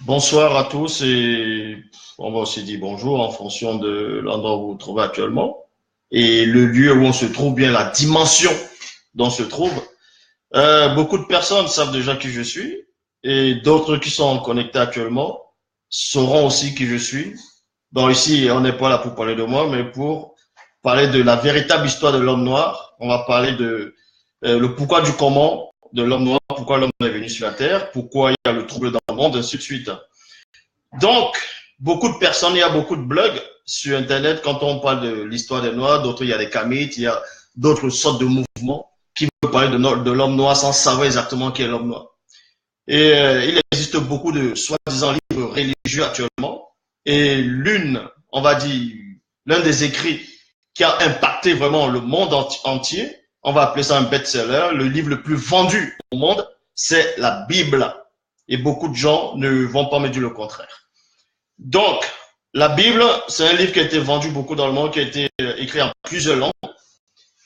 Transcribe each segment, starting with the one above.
Bonsoir à tous et on va aussi dire bonjour en fonction de l'endroit où vous vous trouvez actuellement et le lieu où on se trouve, bien la dimension dont on se trouve. Beaucoup de personnes savent déjà qui je suis et d'autres qui sont connectés actuellement sauront aussi qui je suis. Donc ici, on n'est pas là pour parler de moi, mais pour parler de la véritable histoire de l'homme noir. On va parler de le pourquoi du comment de l'homme noir, pourquoi l'homme est venu sur la terre, pourquoi il y a le trouble dans le monde, ainsi de suite. Donc, beaucoup de personnes, il y a beaucoup de blogs sur Internet quand on parle de l'histoire des Noirs, d'autres, il y a des kamites, il y a d'autres sortes de mouvements qui veulent parler de l'homme noir sans savoir exactement qui est l'homme noir. Et il existe beaucoup de soi-disant livres religieux actuellement. Et on va dire, l'un des écrits qui a impacté vraiment le monde entier, on va appeler ça un best-seller, le livre le plus vendu au monde, c'est la Bible. Et beaucoup de gens ne vont pas me dire le contraire. Donc, la Bible, c'est un livre qui a été vendu beaucoup dans le monde, qui a été écrit en plusieurs langues.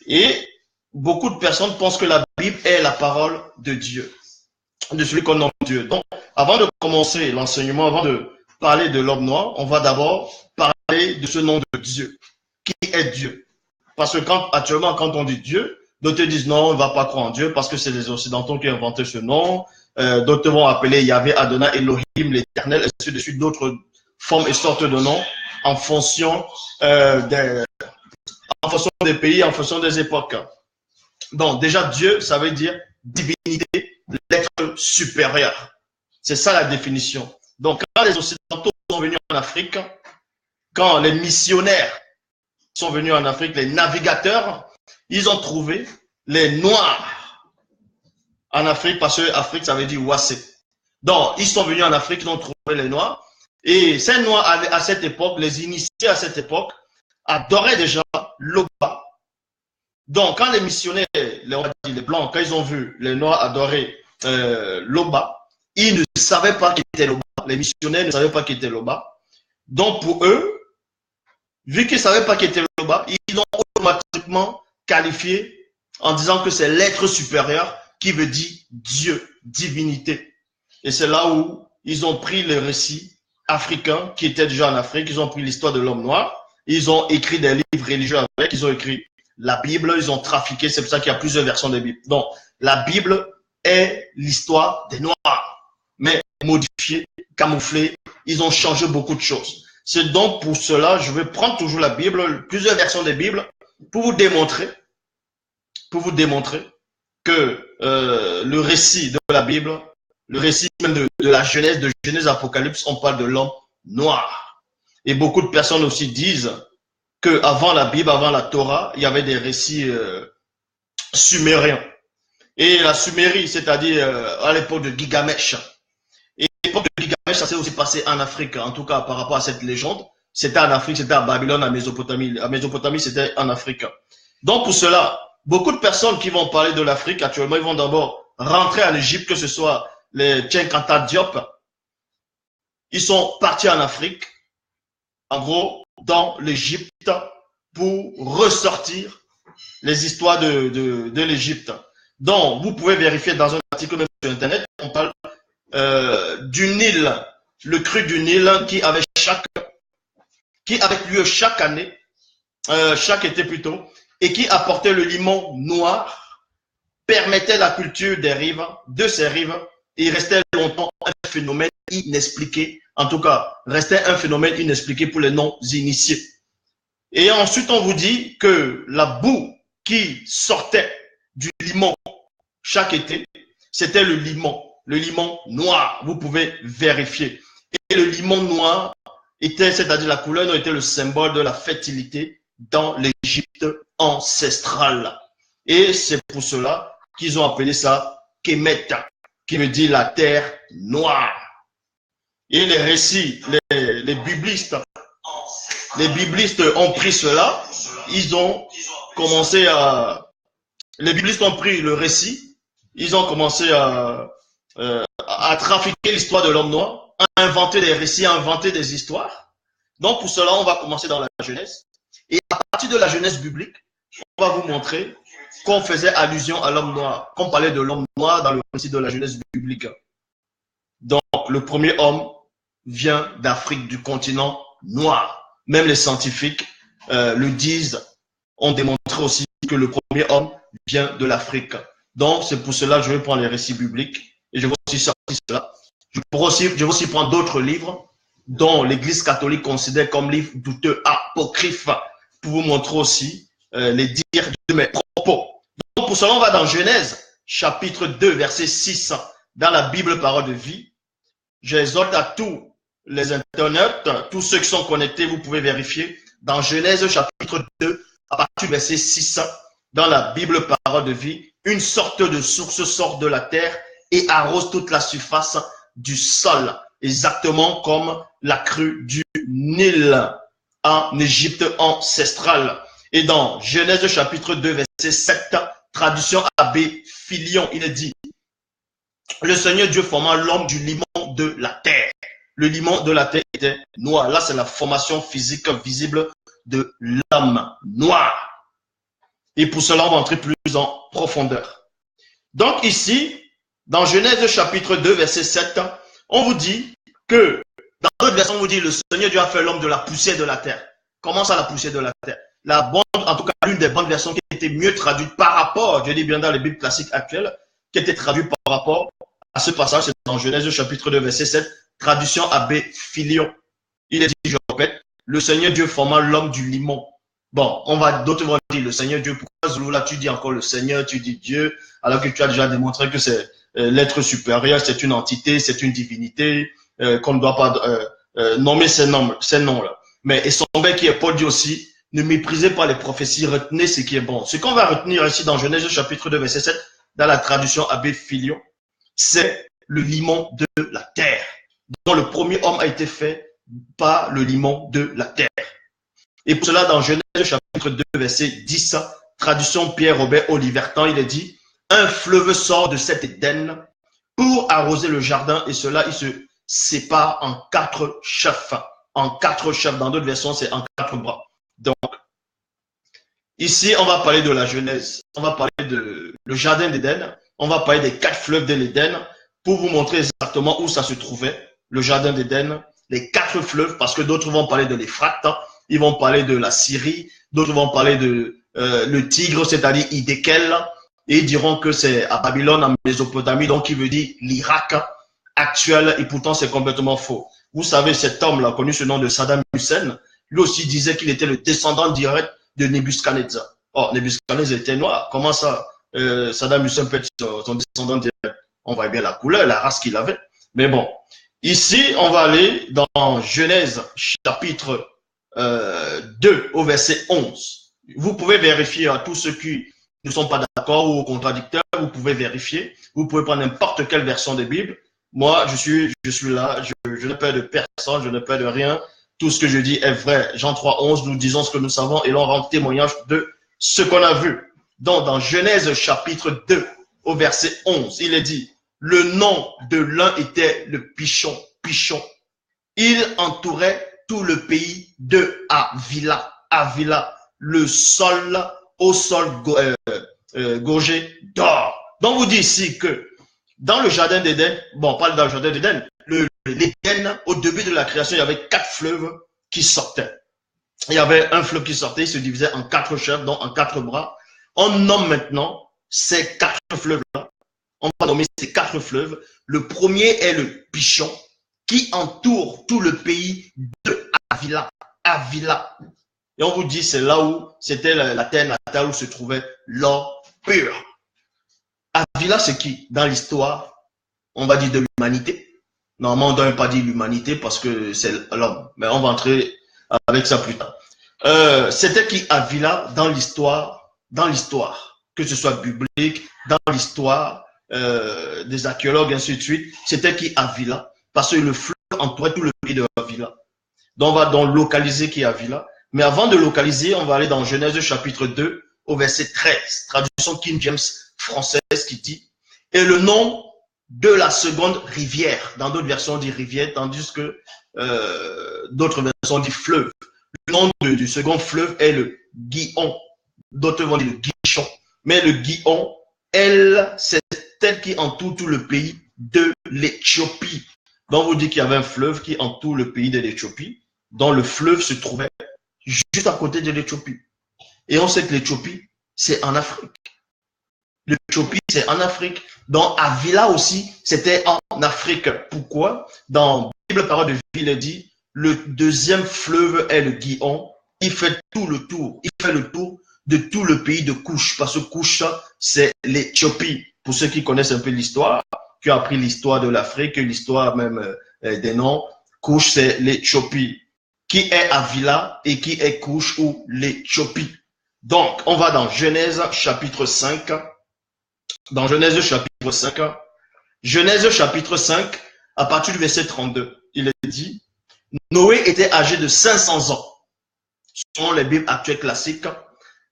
Et beaucoup de personnes pensent que la Bible est la parole de Dieu, de celui qu'on nomme Dieu. Donc, avant de commencer l'enseignement, avant de parler de l'homme noir, on va d'abord parler de ce nom de Dieu. Qui est Dieu? Parce que actuellement, quand on dit Dieu, d'autres disent non, on ne va pas croire en Dieu parce que c'est les Occidentaux qui ont inventé ce nom. D'autres vont appeler Yahvé, Adonai, Elohim, l'Éternel, et ainsi de suite, d'autres formes et sortes de noms en fonction des pays, en fonction des époques. Donc, déjà, Dieu, ça veut dire divinité, l'être supérieur. C'est ça la définition. Donc, quand les Occidentaux sont venus en Afrique, quand les missionnaires sont venus en Afrique, les navigateurs, ils ont trouvé les Noirs en Afrique, parce que Afrique, ça veut dire Wassé. Donc, ils sont venus en Afrique, ils ont trouvé les Noirs. Et ces Noirs, à cette époque, les initiés à cette époque, adoraient déjà l'Oba. Donc, quand les missionnaires, les Blancs, quand ils ont vu les Noirs adorer l'Oba, ils ne savaient pas qui était l'Oba. Les missionnaires ne savaient pas qui était l'Oba. Donc, pour eux, vu qu'ils ne savaient pas qui était l'Oba, ils l'ont automatiquement qualifié en disant que c'est l'être supérieur qui veut dire Dieu, divinité. Et c'est là où ils ont pris le récit africain qui était déjà en Afrique, ils ont pris l'histoire de l'homme noir, ils ont écrit des livres religieux avec, ils ont écrit la Bible, ils ont trafiqué, c'est pour ça qu'il y a plusieurs versions de la Bible. Donc, la Bible est l'histoire des Noirs, mais modifiée, camouflée, ils ont changé beaucoup de choses. C'est donc pour cela, je vais prendre toujours la Bible, plusieurs versions des Bibles, pour vous démontrer que le récit de la Bible, le récit même de la Genèse, de Genèse Apocalypse, on parle de l'homme noir. Et beaucoup de personnes aussi disent qu'avant la Bible, avant la Torah, il y avait des récits sumériens. Et la Sumérie, c'est-à-dire à l'époque de Gilgamesh. Et l'époque de Gilgamesh, ça s'est aussi passé en Afrique, en tout cas par rapport à cette légende. C'était en Afrique, c'était à Babylone, à Mésopotamie. À Mésopotamie, c'était en Afrique. Donc pour cela, beaucoup de personnes qui vont parler de l'Afrique actuellement, ils vont d'abord rentrer en Égypte, que ce soit les Tchenkanta Diop. Ils sont partis en Afrique, en gros, dans l'Égypte, pour ressortir les histoires de l'Égypte. Donc, vous pouvez vérifier dans un article même sur Internet, on parle du Nil, le cru du Nil qui avait lieu chaque année, chaque été plutôt, et qui apportait le limon noir, permettait la culture des rives, de ces rives, et restait longtemps un phénomène inexpliqué, en tout cas, restait un phénomène inexpliqué pour les non-initiés. Et ensuite, on vous dit que la boue qui sortait du limon chaque été, c'était le limon noir. Vous pouvez vérifier. Et le limon noir était, c'est-à-dire la couleur, était le symbole de la fertilité dans l'Égypte ancestrale. Et c'est pour cela qu'ils ont appelé ça Kemet, qui veut dire la terre noire. Et les récits, les biblistes ont pris cela, ils ont commencé à... Les biblistes ont pris le récit, ils ont commencé à trafiquer l'histoire de l'homme noir, à inventer des récits, à inventer des histoires. Donc pour cela, on va commencer dans la Genèse. Et à partir de la Genèse biblique, on va vous montrer qu'on faisait allusion à l'homme noir, qu'on parlait de l'homme noir dans le récit de la Genèse biblique. Donc le premier homme vient d'Afrique, du continent noir. Même les scientifiques le disent, ont démontré aussi que le premier homme vient de l'Afrique. Donc, c'est pour cela que je vais prendre les récits bibliques et je vais aussi sortir cela. Je vais aussi prendre d'autres livres dont l'Église catholique considère comme livres douteux, apocryphes, pour vous montrer aussi les dires de mes propos. Donc, pour cela, on va dans Genèse, chapitre 2, verset 6, dans la Bible Parole de vie. J'exhorte à tous les internautes, tous ceux qui sont connectés, vous pouvez vérifier, dans Genèse, chapitre 2, à partir du verset 6, dans la Bible Parole de vie, une sorte de source sort de la terre et arrose toute la surface du sol, exactement comme la crue du Nil en Égypte ancestrale. Et dans Genèse chapitre 2, verset 7, traduction Abbé Filion, il est dit, le Seigneur Dieu forma l'homme du limon de la terre. Le limon de la terre était noir. Là, c'est la formation physique visible de l'homme noir. Et pour cela, on va entrer plus en profondeur. Donc ici, dans Genèse chapitre 2, verset 7, on vous dit que, dans d'autres versions, on vous dit, le Seigneur Dieu a fait l'homme de la poussière de la terre. Comment ça, la poussière de la terre? La bonne, en tout cas, l'une des bonnes versions qui était mieux traduite par rapport, je dis bien dans les Bibles classiques actuelles, qui était traduite par rapport à ce passage, c'est dans Genèse chapitre 2, verset 7, traduction Abbé Filion. Il est dit, je répète, le Seigneur Dieu forma l'homme du limon. Bon, d'autres vont dire le Seigneur Dieu. Pourquoi Zoulou, là, tu dis encore le Seigneur, tu dis Dieu, alors que tu as déjà démontré que c'est l'être supérieur, c'est une entité, c'est une divinité, qu'on ne doit pas nommer ces noms-là. Mais et son père qui est Paul dit aussi, ne méprisez pas les prophéties, retenez ce qui est bon. Ce qu'on va retenir ici dans Genèse chapitre 2, verset 7, dans la traduction Abbé Filion, c'est le limon de la terre, dont le premier homme a été fait par le limon de la terre. Et pour cela, dans Genèse chapitre 2, verset 10, traduction Pierre-Robert Olivertan, il est dit, un fleuve sort de cet Éden pour arroser le jardin, et cela, il se sépare en 4 chefs. En 4 chefs, dans d'autres versions, c'est en 4 bras. Donc, ici, on va parler de la Genèse, on va parler de le jardin d'Éden, on va parler des 4 fleuves de l'Éden, pour vous montrer exactement où ça se trouvait, le jardin d'Éden, les 4 fleuves, parce que d'autres vont parler de l'Éphrate, ils vont parler de la Syrie, d'autres vont parler de le Tigre, c'est-à-dire Hiddekel, et ils diront que c'est à Babylone, en Mésopotamie, donc qui veut dire l'Irak actuel, et pourtant c'est complètement faux. Vous savez, cet homme-là, connu sous le nom de Saddam Hussein, lui aussi disait qu'il était le descendant direct de Nebuchadnezzar. Oh, Nebuchadnezzar était noir. Comment ça, Saddam Hussein peut être son descendant direct? On voit bien la couleur, la race qu'il avait. Mais bon, ici, on va aller dans Genèse chapitre 2 au verset 11. Vous pouvez vérifier à tous ceux qui ne sont pas d'accord ou contradicteurs, vous pouvez vérifier. Vous pouvez prendre n'importe quelle version de Bible. Moi, je suis là, je n'ai peur de personne, je n'ai peur de rien. Tout ce que je dis est vrai. Jean 3, 11, nous disons ce que nous savons et l'on rend témoignage de ce qu'on a vu. Donc, dans Genèse chapitre 2 au verset 11, il est dit, le nom de l'un était le Pichon. Pichon. Il entourait tout le pays de Havila. Havila, le sol, au sol gorgé d'or. Donc, vous dit ici que dans le jardin d'Éden, bon, on parle dans le jardin d'Éden, l'Éden, au début de la création, il y avait 4 fleuves qui sortaient. Il y avait un fleuve qui sortait, il se divisait en 4 chefs, donc en 4 bras. On nomme maintenant ces 4 fleuves-là. On va nommer ces 4 fleuves. Le premier est le Pichon, qui entoure tout le pays de Havila. Havila. Et on vous dit, c'est là où c'était la terre natale où se trouvait l'or pur. Havila, c'est qui? Dans l'histoire, on va dire de l'humanité. Normalement, on ne doit pas dire l'humanité parce que c'est l'homme. Mais on va entrer avec ça plus tard. C'était qui Havila dans l'histoire, que ce soit biblique, dans l'histoire des archéologues, ainsi de suite. C'était qui Havila? Parce que le fleuve entourait tout le pays de Havila. Donc, on va donc localiser qui Havila. Mais avant de localiser, on va aller dans Genèse chapitre 2 au verset 13. Traduction King James française qui dit, et le nom de la seconde rivière. Dans d'autres versions, on dit rivière, tandis que d'autres versions, on dit fleuve. Le nom du second fleuve est le Gihon. D'autres vont dire le Guichon. Mais le Gihon, c'est elle qui entoure tout le pays de l'Éthiopie. Donc, on vous dit qu'il y avait un fleuve qui entoure le pays de l'Éthiopie, dont le fleuve se trouvait juste à côté de l'Éthiopie. Et on sait que l'Éthiopie, c'est en Afrique. L'Éthiopie, c'est en Afrique. Donc, Avila aussi, c'était en Afrique. Pourquoi? Dans la Bible, parole de vie, il dit, le deuxième fleuve est le Gihon. Il fait tout le tour. Il fait le tour de tout le pays de Couche. Parce que Couche, c'est l'Éthiopie. Pour ceux qui connaissent un peu l'histoire, qui ont appris l'histoire de l'Afrique, l'histoire même des noms, Couche, c'est l'Éthiopie. Qui est Avila et qui est Couche ou l'Éthiopie. Donc, on va dans Genèse chapitre 5. Dans Genèse chapitre 5, Genèse chapitre 5, à partir du verset 32, il est dit, Noé était âgé de 500 ans, selon les Bibles actuelles classiques,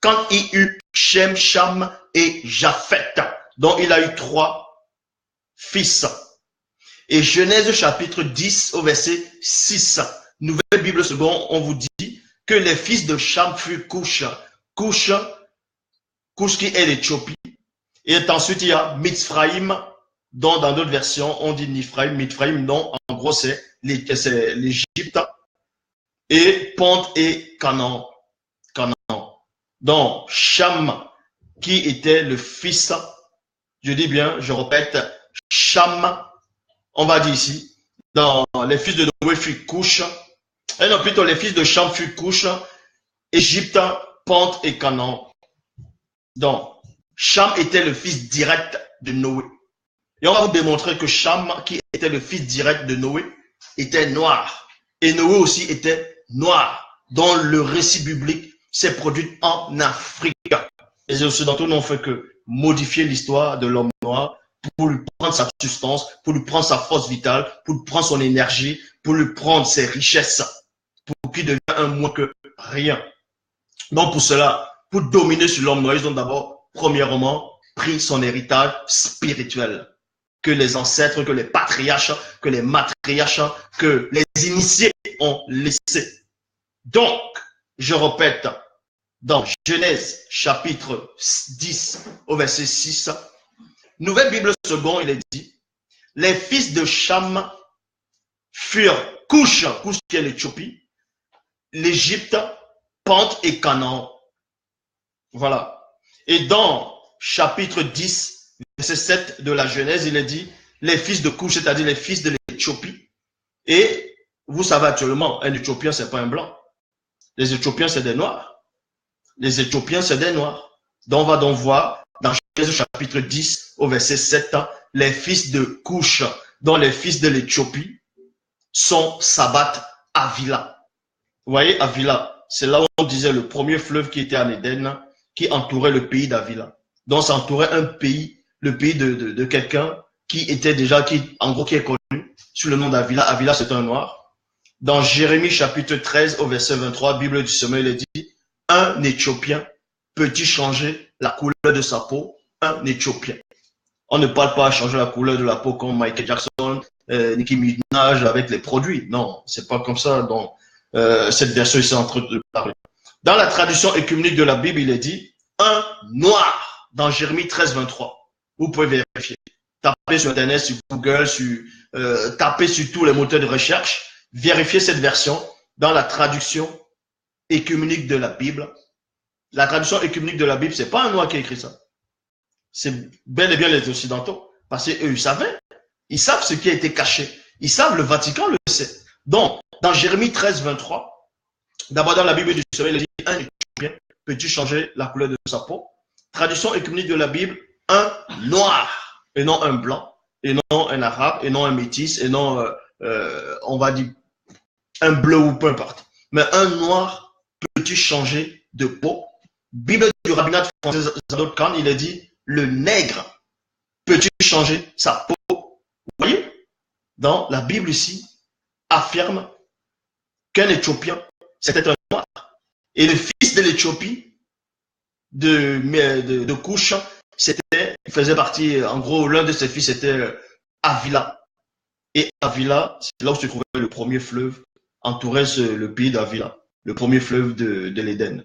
quand il eut Shem, Cham et Japheth, dont il a eu 3 fils. Et Genèse chapitre 10 au verset 6, Nouvelle Bible seconde, on vous dit que les fils de Cham furent Couche. Couche qui est l'Éthiopie. Et ensuite, il y a Mitzraïm, dont dans d'autres versions, on dit Nifraïm, Mitzraïm, non, en gros, c'est l'Égypte. Et Ponte et Canaan. Donc, Cham, qui était le fils, je dis bien, je répète, Cham, on va dire ici, dans les fils de Noé furent Couche, et non, plutôt les fils de Cham furent Couche, Égypte, Ponte et Canaan. Donc, Cham était le fils direct de Noé. Et on va vous démontrer que Cham, qui était le fils direct de Noé, était noir. Et Noé aussi était noir, dont le récit biblique s'est produit en Afrique. Et les Occidentaux n'ont fait que modifier l'histoire de l'homme noir pour lui prendre sa substance, pour lui prendre sa force vitale, pour lui prendre son énergie, pour lui prendre ses richesses, pour qu'il devienne un moins que rien. Donc pour cela, pour dominer sur l'homme noir, ils ont d'abord, premièrement, pris son héritage spirituel que les ancêtres, que les patriarches, que les matriarches, que les initiés ont laissé. Donc, je répète, dans Genèse chapitre 10 au verset 6, Nouvelle Bible seconde, il est dit, les fils de Cham furent Couche qui est l'Éthiopie, l'Égypte, Ponte et Canaan. Voilà. Et dans chapitre 10, verset 7 de la Genèse, il est dit, les fils de Couche, c'est-à-dire les fils de l'Éthiopie. Et vous savez actuellement, un Éthiopien, c'est pas un blanc. Les Éthiopiens, c'est des noirs. Les Éthiopiens, c'est des noirs. Donc, on va donc voir dans Genèse chapitre 10 au verset 7, les fils de Couche, dont les fils de l'Éthiopie sont Sabat, Avila. Vous voyez, Avila, c'est là où on disait le premier fleuve qui était en Éden, qui entourait le pays d'Avila. Donc, ça entourait un pays, le pays de quelqu'un qui était déjà, en gros, qui est connu sous le nom d'Avila. Avila, c'est un noir. Dans Jérémie chapitre 13 au verset 23, Bible du sommeil, il dit, un Éthiopien peut-il changer la couleur de sa peau? Un Éthiopien. On ne parle pas à changer la couleur de la peau comme Michael Jackson, Nicki Minaj avec les produits. Non, c'est pas comme ça. Donc, cette version ici est en train de parler. Dans la traduction écuménique de la Bible, il est dit un noir dans Jérémie 13, 23. Vous pouvez vérifier. Tapez sur Internet, sur Google, tapez sur tous les moteurs de recherche. Vérifiez cette version dans la traduction écuménique de la Bible. La traduction écuménique de la Bible, c'est pas un noir qui a écrit ça. C'est bel et bien les Occidentaux. Parce qu'eux, ils savaient. Ils savent ce qui a été caché. Ils savent, le Vatican le sait. Donc, dans Jérémie 13, 23, d'abord dans la Bible du sommeil, il dit un Éthiopien peut-tu changer la couleur de sa peau? Traduction écuménique de la Bible, un noir et non un blanc, et non un arabe, et non un métis, et non, on va dire, un bleu ou peu importe. Mais un noir peut-tu changer de peau? Bible du rabbinat français Zadok Khan, il a dit le nègre peut-tu changer sa peau? Vous voyez? Dans la Bible ici, affirme qu'un Éthiopien, c'était un noir. Et le fils de l'Éthiopie, de Couche, il faisait partie, en gros, l'un de ses fils était Avila. Et Avila, c'est là où se trouvait le premier fleuve, entourait le pays d'Avila, le premier fleuve de l'Éden.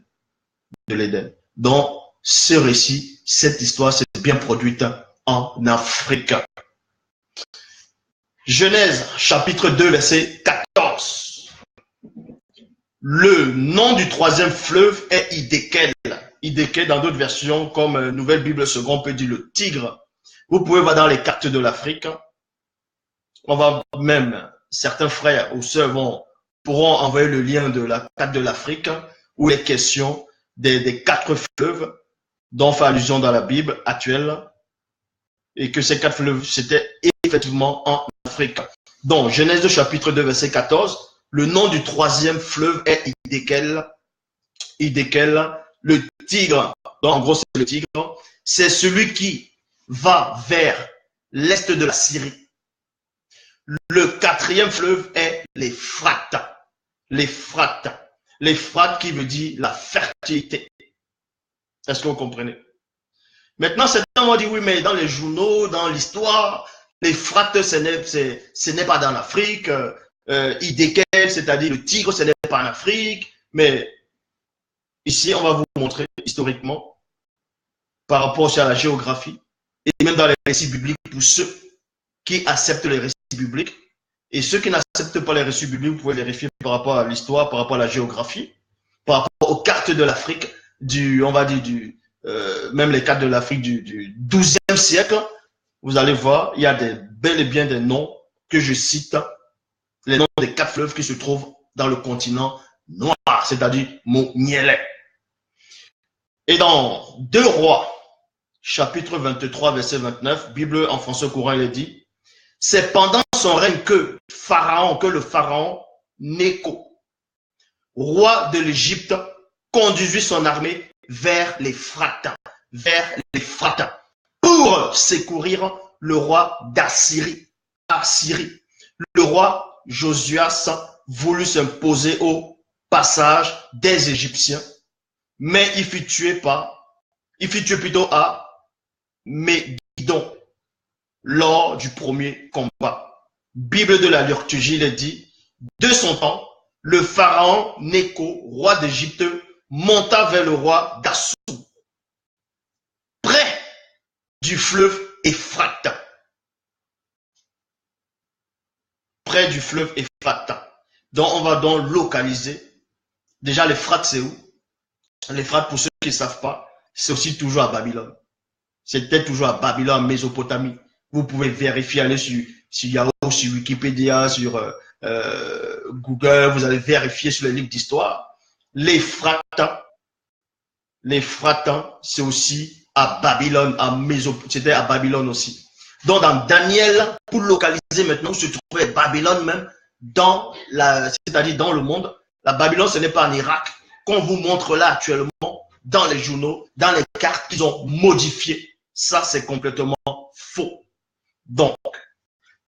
Donc, ce récit, cette histoire s'est bien produite en Afrique. Genèse, chapitre 2, verset 14. Le nom du troisième fleuve est Hiddekel. Hiddekel, dans d'autres versions, comme Nouvelle Bible Seconde, peut dire le Tigre. Vous pouvez voir dans les cartes de l'Afrique. On va même, certains frères ou sœurs pourront envoyer le lien de la carte de l'Afrique où il est question des 4 fleuves dont on fait allusion dans la Bible actuelle et que ces 4 fleuves, c'était effectivement en Afrique. Donc, Genèse 2, chapitre 2, verset 14, le nom du troisième fleuve est Hiddekel. Hiddekel, le Tigre. Donc, en gros, c'est le Tigre. C'est celui qui va vers l'est de la Syrie. Le 4e fleuve est l'Euphrate. L'Euphrate. L'Euphrate qui veut dire la fertilité. Est-ce que vous comprenez? Maintenant, certains vont dire, oui, mais dans les journaux, dans l'histoire, l'Euphrate, ce n'est pas dans l'Afrique. Hiddekel, c'est-à-dire le Tigre, ce n'est pas en Afrique. Mais ici, on va vous montrer historiquement, par rapport aussi à la géographie, et même dans les récits bibliques, pour ceux qui acceptent les récits bibliques, et ceux qui n'acceptent pas les récits bibliques, vous pouvez vérifier par rapport à l'histoire, par rapport à la géographie, par rapport aux cartes de l'Afrique, on va dire, même les cartes de l'Afrique du 12e siècle, vous allez voir, il y a bel et bien des noms que je cite, les noms des 4 fleuves qui se trouvent dans le continent noir, c'est-à-dire Monielé. Et dans 2 Rois, chapitre 23, verset 29, Bible en français courant, il est dit, c'est pendant son règne que le pharaon Nécho, roi de l'Égypte, conduisit son armée vers l'Euphrate, pour secourir le roi d'Assyrie. Le roi Josias voulut s'imposer au passage des Égyptiens, mais il fut tué plutôt à Megiddo lors du premier combat. Bible de la liturgie, il est dit, de son temps, le pharaon Nécho, roi d'Égypte, monta vers le roi d'Assur, près du fleuve Euphrate. Près du fleuve Euphrate. Donc, on va donc localiser. Déjà, l'Euphrate, c'est où? L'Euphrate, pour ceux qui ne savent pas, c'est aussi toujours à Babylone. C'était toujours à Babylone, Mésopotamie. Vous pouvez vérifier, aller sur Yahoo, sur Wikipédia, sur Google, vous allez vérifier sur les livres d'histoire. L'Euphrate, c'est aussi à Babylone, c'était à Babylone aussi. Donc, dans Daniel, pour localiser maintenant où se trouvait Babylone même, c'est-à-dire dans le monde, la Babylone, ce n'est pas en Irak, qu'on vous montre là actuellement, dans les journaux, dans les cartes qu'ils ont modifiées. Ça, c'est complètement faux. Donc,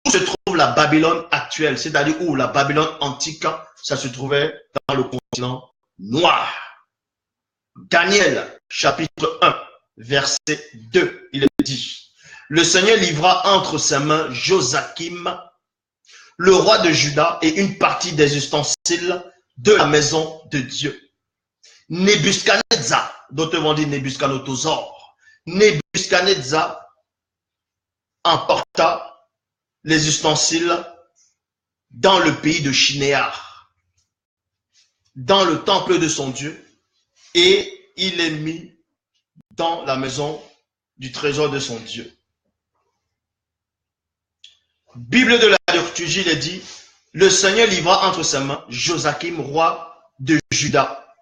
où se trouve la Babylone actuelle, c'est-à-dire où la Babylone antique, ça se trouvait dans le continent noir. Daniel, chapitre 1, verset 2, il est dit, le Seigneur livra entre ses mains Joachim, le roi de Juda, et une partie des ustensiles de la maison de Dieu. Nebuchadnezzar, d'autres vont dire Nebuchadnezzar, Nebuchadnezzar emporta les ustensiles dans le pays de Shinéar, dans le temple de son Dieu, et il est mis dans la maison du trésor de son Dieu. Bible de la liturgie, il est dit, le Seigneur livra entre ses mains Joachim, roi de Juda,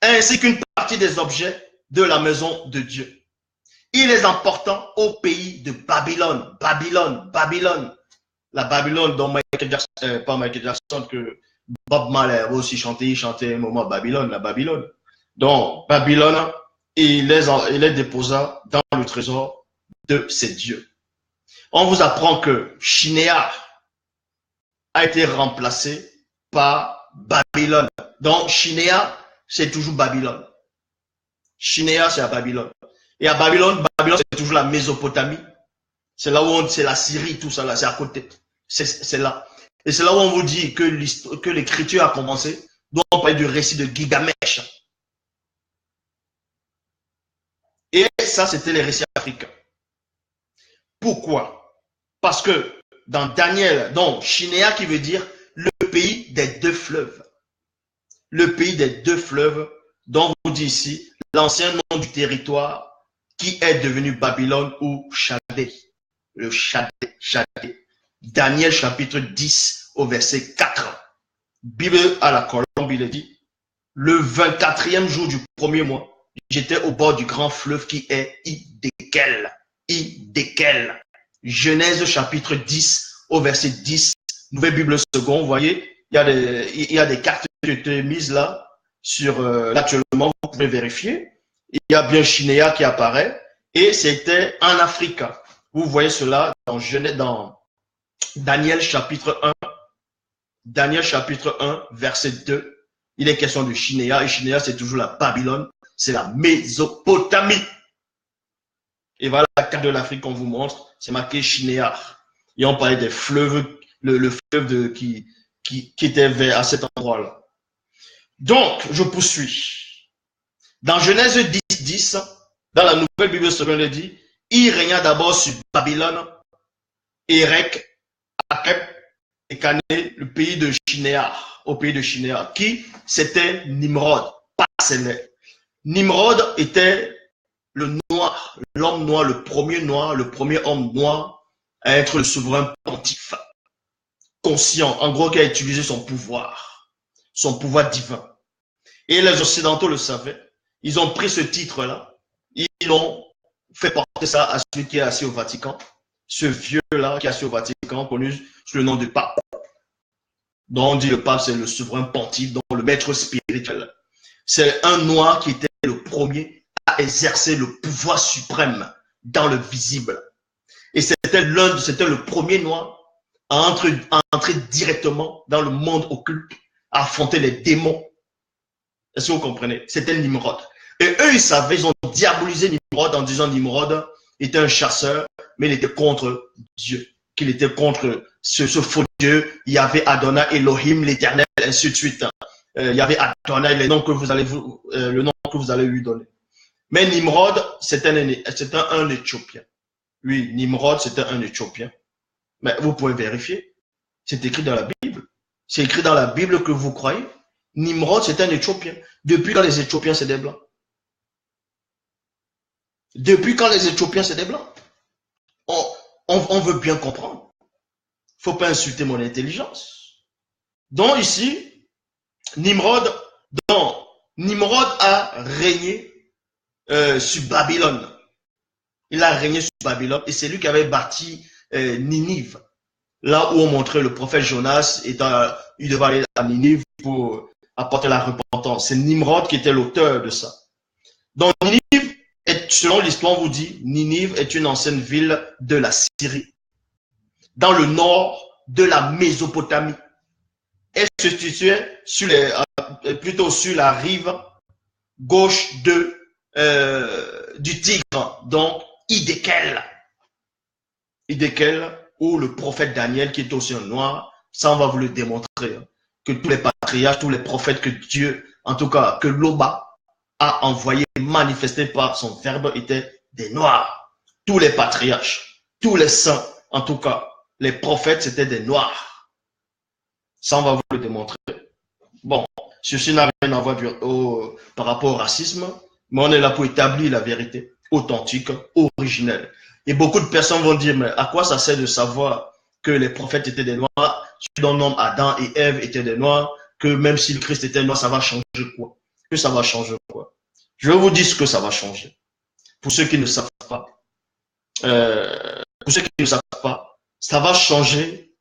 ainsi qu'une partie des objets de la maison de Dieu. Il les emporta au pays de Babylone. La Babylone dont pas Michael Jackson, que Bob Marley aussi chantait, il chantait un moment Babylone, la Babylone. Donc, Babylone, il les déposa dans le trésor de ses dieux. On vous apprend que Shinéar a été remplacé par Babylone. Donc, Shinéar, c'est toujours Babylone. Shinéar, c'est à Babylone. Et à Babylone, c'est toujours la Mésopotamie. C'est là où c'est la Syrie, tout ça là, c'est à côté. C'est là. Et c'est là où on vous dit que l'écriture a commencé. Donc, on parle du récit de Gilgamesh. Et ça, c'était les récits africains. Pourquoi? Parce que dans Daniel, donc Shinéa qui veut dire le pays des deux fleuves. Le pays des deux fleuves, dont vous dit ici, l'ancien nom du territoire qui est devenu Babylone ou Chaldée. Le Chaldée. Daniel chapitre 10 au verset 4. Bible à la colombe, il est dit, le 24e jour du premier mois, j'étais au bord du grand fleuve qui est Idékel. Idékel. Genèse chapitre 10 au verset 10. Nouvelle Bible seconde, vous voyez, il y a des cartes qui ont été mises là, actuellement, vous pouvez vérifier. Il y a bien Shinéa qui apparaît, et c'était en Afrique. Vous voyez cela dans Daniel chapitre 1. Daniel chapitre 1, verset 2. Il est question de Shinéa, et Shinéa, c'est toujours la Babylone, c'est la Mésopotamie. Et voilà la carte de l'Afrique qu'on vous montre, c'est marqué Shinéa. Et on parlait des fleuves, le fleuve qui était vers à cet endroit-là. Donc, je poursuis. Dans Genèse 10, 10, dans la nouvelle Bible seconde, il dit, il régna d'abord sur Babylone, Érec, Akep et Cané, le pays de Shinéa, au pays de Shinéa, qui c'était Nimrod, pas Séné. Nimrod était le noir, l'homme noir, le premier homme noir à être le souverain pontife, conscient, en gros, qui a utilisé son pouvoir divin. Et les Occidentaux le savaient. Ils ont pris ce titre-là, ils ont fait porter ça à celui qui est assis au Vatican, ce vieux-là qui est assis au Vatican, connu sous le nom de pape. Donc on dit le pape, c'est le souverain pontife, donc le maître spirituel. C'est un noir qui était le premier à exercer le pouvoir suprême dans le visible. Et c'était le premier noir à entrer directement dans le monde occulte, à affronter les démons. Est-ce que vous comprenez? C'était Nimrod. Et eux, ils savaient, ils ont diabolisé Nimrod en disant Nimrod était un chasseur, mais il était contre Dieu. Qu'il était contre ce faux Dieu. Il y avait Adonai, Elohim, l'éternel, ainsi de suite. Il y avait Adonai, le nom que vous allez lui donner. Mais Nimrod, c'était un Éthiopien. Oui, Nimrod, c'était un Éthiopien. Mais vous pouvez vérifier. C'est écrit dans la Bible. C'est écrit dans la Bible que vous croyez. Nimrod, c'était un Éthiopien. Depuis quand les Éthiopiens, c'est des Blancs? Depuis quand les Éthiopiens, c'est des Blancs? On veut bien comprendre. Il ne faut pas insulter mon intelligence. Donc ici, Nimrod a régné sur Babylone. Il a régné sur Babylone et c'est lui qui avait bâti Ninive. Là où on montrait le prophète Jonas, il devait aller à Ninive pour apporter la repentance. C'est Nimrod qui était l'auteur de ça. Donc Ninive, selon l'histoire, on vous dit, Ninive est une ancienne ville de la Syrie, dans le nord de la Mésopotamie. Elle se situait plutôt sur la rive gauche du Tigre, donc Idékel. Idékel, ou le prophète Daniel, qui est aussi un noir, ça on va vous le démontrer, que tous les patriarches, tous les prophètes que Dieu, en tout cas que l'Oba a envoyé, manifesté par son verbe, étaient des noirs. Tous les patriarches, tous les saints, en tout cas, les prophètes, c'était des noirs. Ça on va vous le démontrer. Bon, ceci n'a rien à voir par rapport au racisme, mais on est là pour établir la vérité authentique, originelle. Et beaucoup de personnes vont dire, mais à quoi ça sert de savoir que les prophètes étaient des noirs, ceux dont nom Adam et Ève étaient des noirs, que même si le Christ était noir, ça va changer quoi? Que ça va changer quoi? Je vais vous dire ce que ça va changer. Pour ceux qui ne savent pas, ça va changer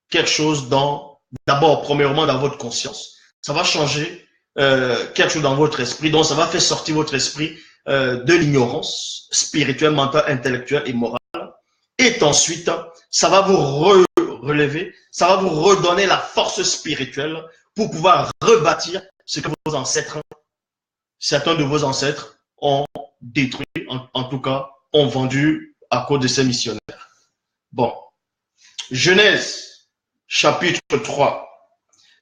quelque chose d'abord, premièrement, dans votre conscience. Ça va changer quelque chose dans votre esprit. Donc, ça va faire sortir votre esprit de l'ignorance spirituelle, mentale, intellectuelle et morale. Et ensuite, ça va vous relever, ça va vous redonner la force spirituelle pour pouvoir rebâtir ce que vos ancêtres, certains de vos ancêtres ont détruit, en tout cas, ont vendu à cause de ces missionnaires. Bon. Genèse, chapitre 3.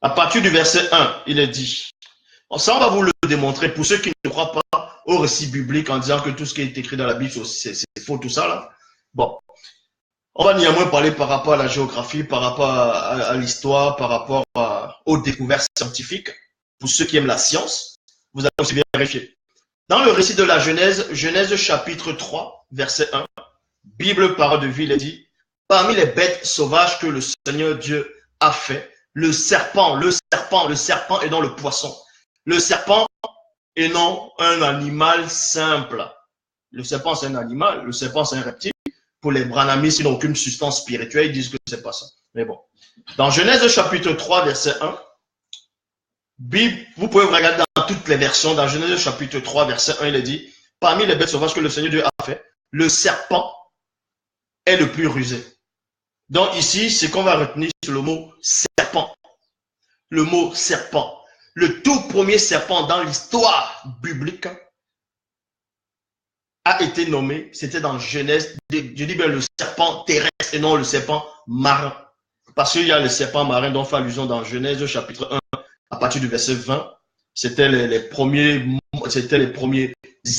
À partir du verset 1, il est dit. Ça, on va vous le démontrer pour ceux qui ne croient pas au récit biblique en disant que tout ce qui est écrit dans la Bible, c'est faux, tout ça là. Bon. On va néanmoins parler par rapport à la géographie, par rapport à l'histoire, par rapport aux découvertes scientifiques. Pour ceux qui aiment la science, vous allez aussi bien vérifier. Dans le récit de la Genèse, Genèse chapitre 3, verset 1, Bible, parole de vie, il est dit, parmi les bêtes sauvages que le Seigneur Dieu a fait, le serpent et non le poisson. Le serpent et non un animal simple. Le serpent, c'est un animal, le serpent, c'est un reptile. Pour les branamis, ils n'ont aucune substance spirituelle, ils disent que c'est pas ça. Mais bon. Dans Genèse chapitre 3, verset 1, Bible, vous pouvez regarder dans toutes les versions, dans Genèse chapitre 3, verset 1, il est dit, parmi les bêtes sauvages que le Seigneur Dieu a fait, le serpent est le plus rusé. Donc ici, c'est qu'on va retenir sur le mot serpent. Le mot serpent. Le tout premier serpent dans l'histoire biblique a été nommé, c'était dans Genèse, je dis bien le serpent terrestre et non le serpent marin. Parce qu'il y a le serpent marin dont fait allusion dans Genèse chapitre 1, à partir du verset 20. C'était les premiers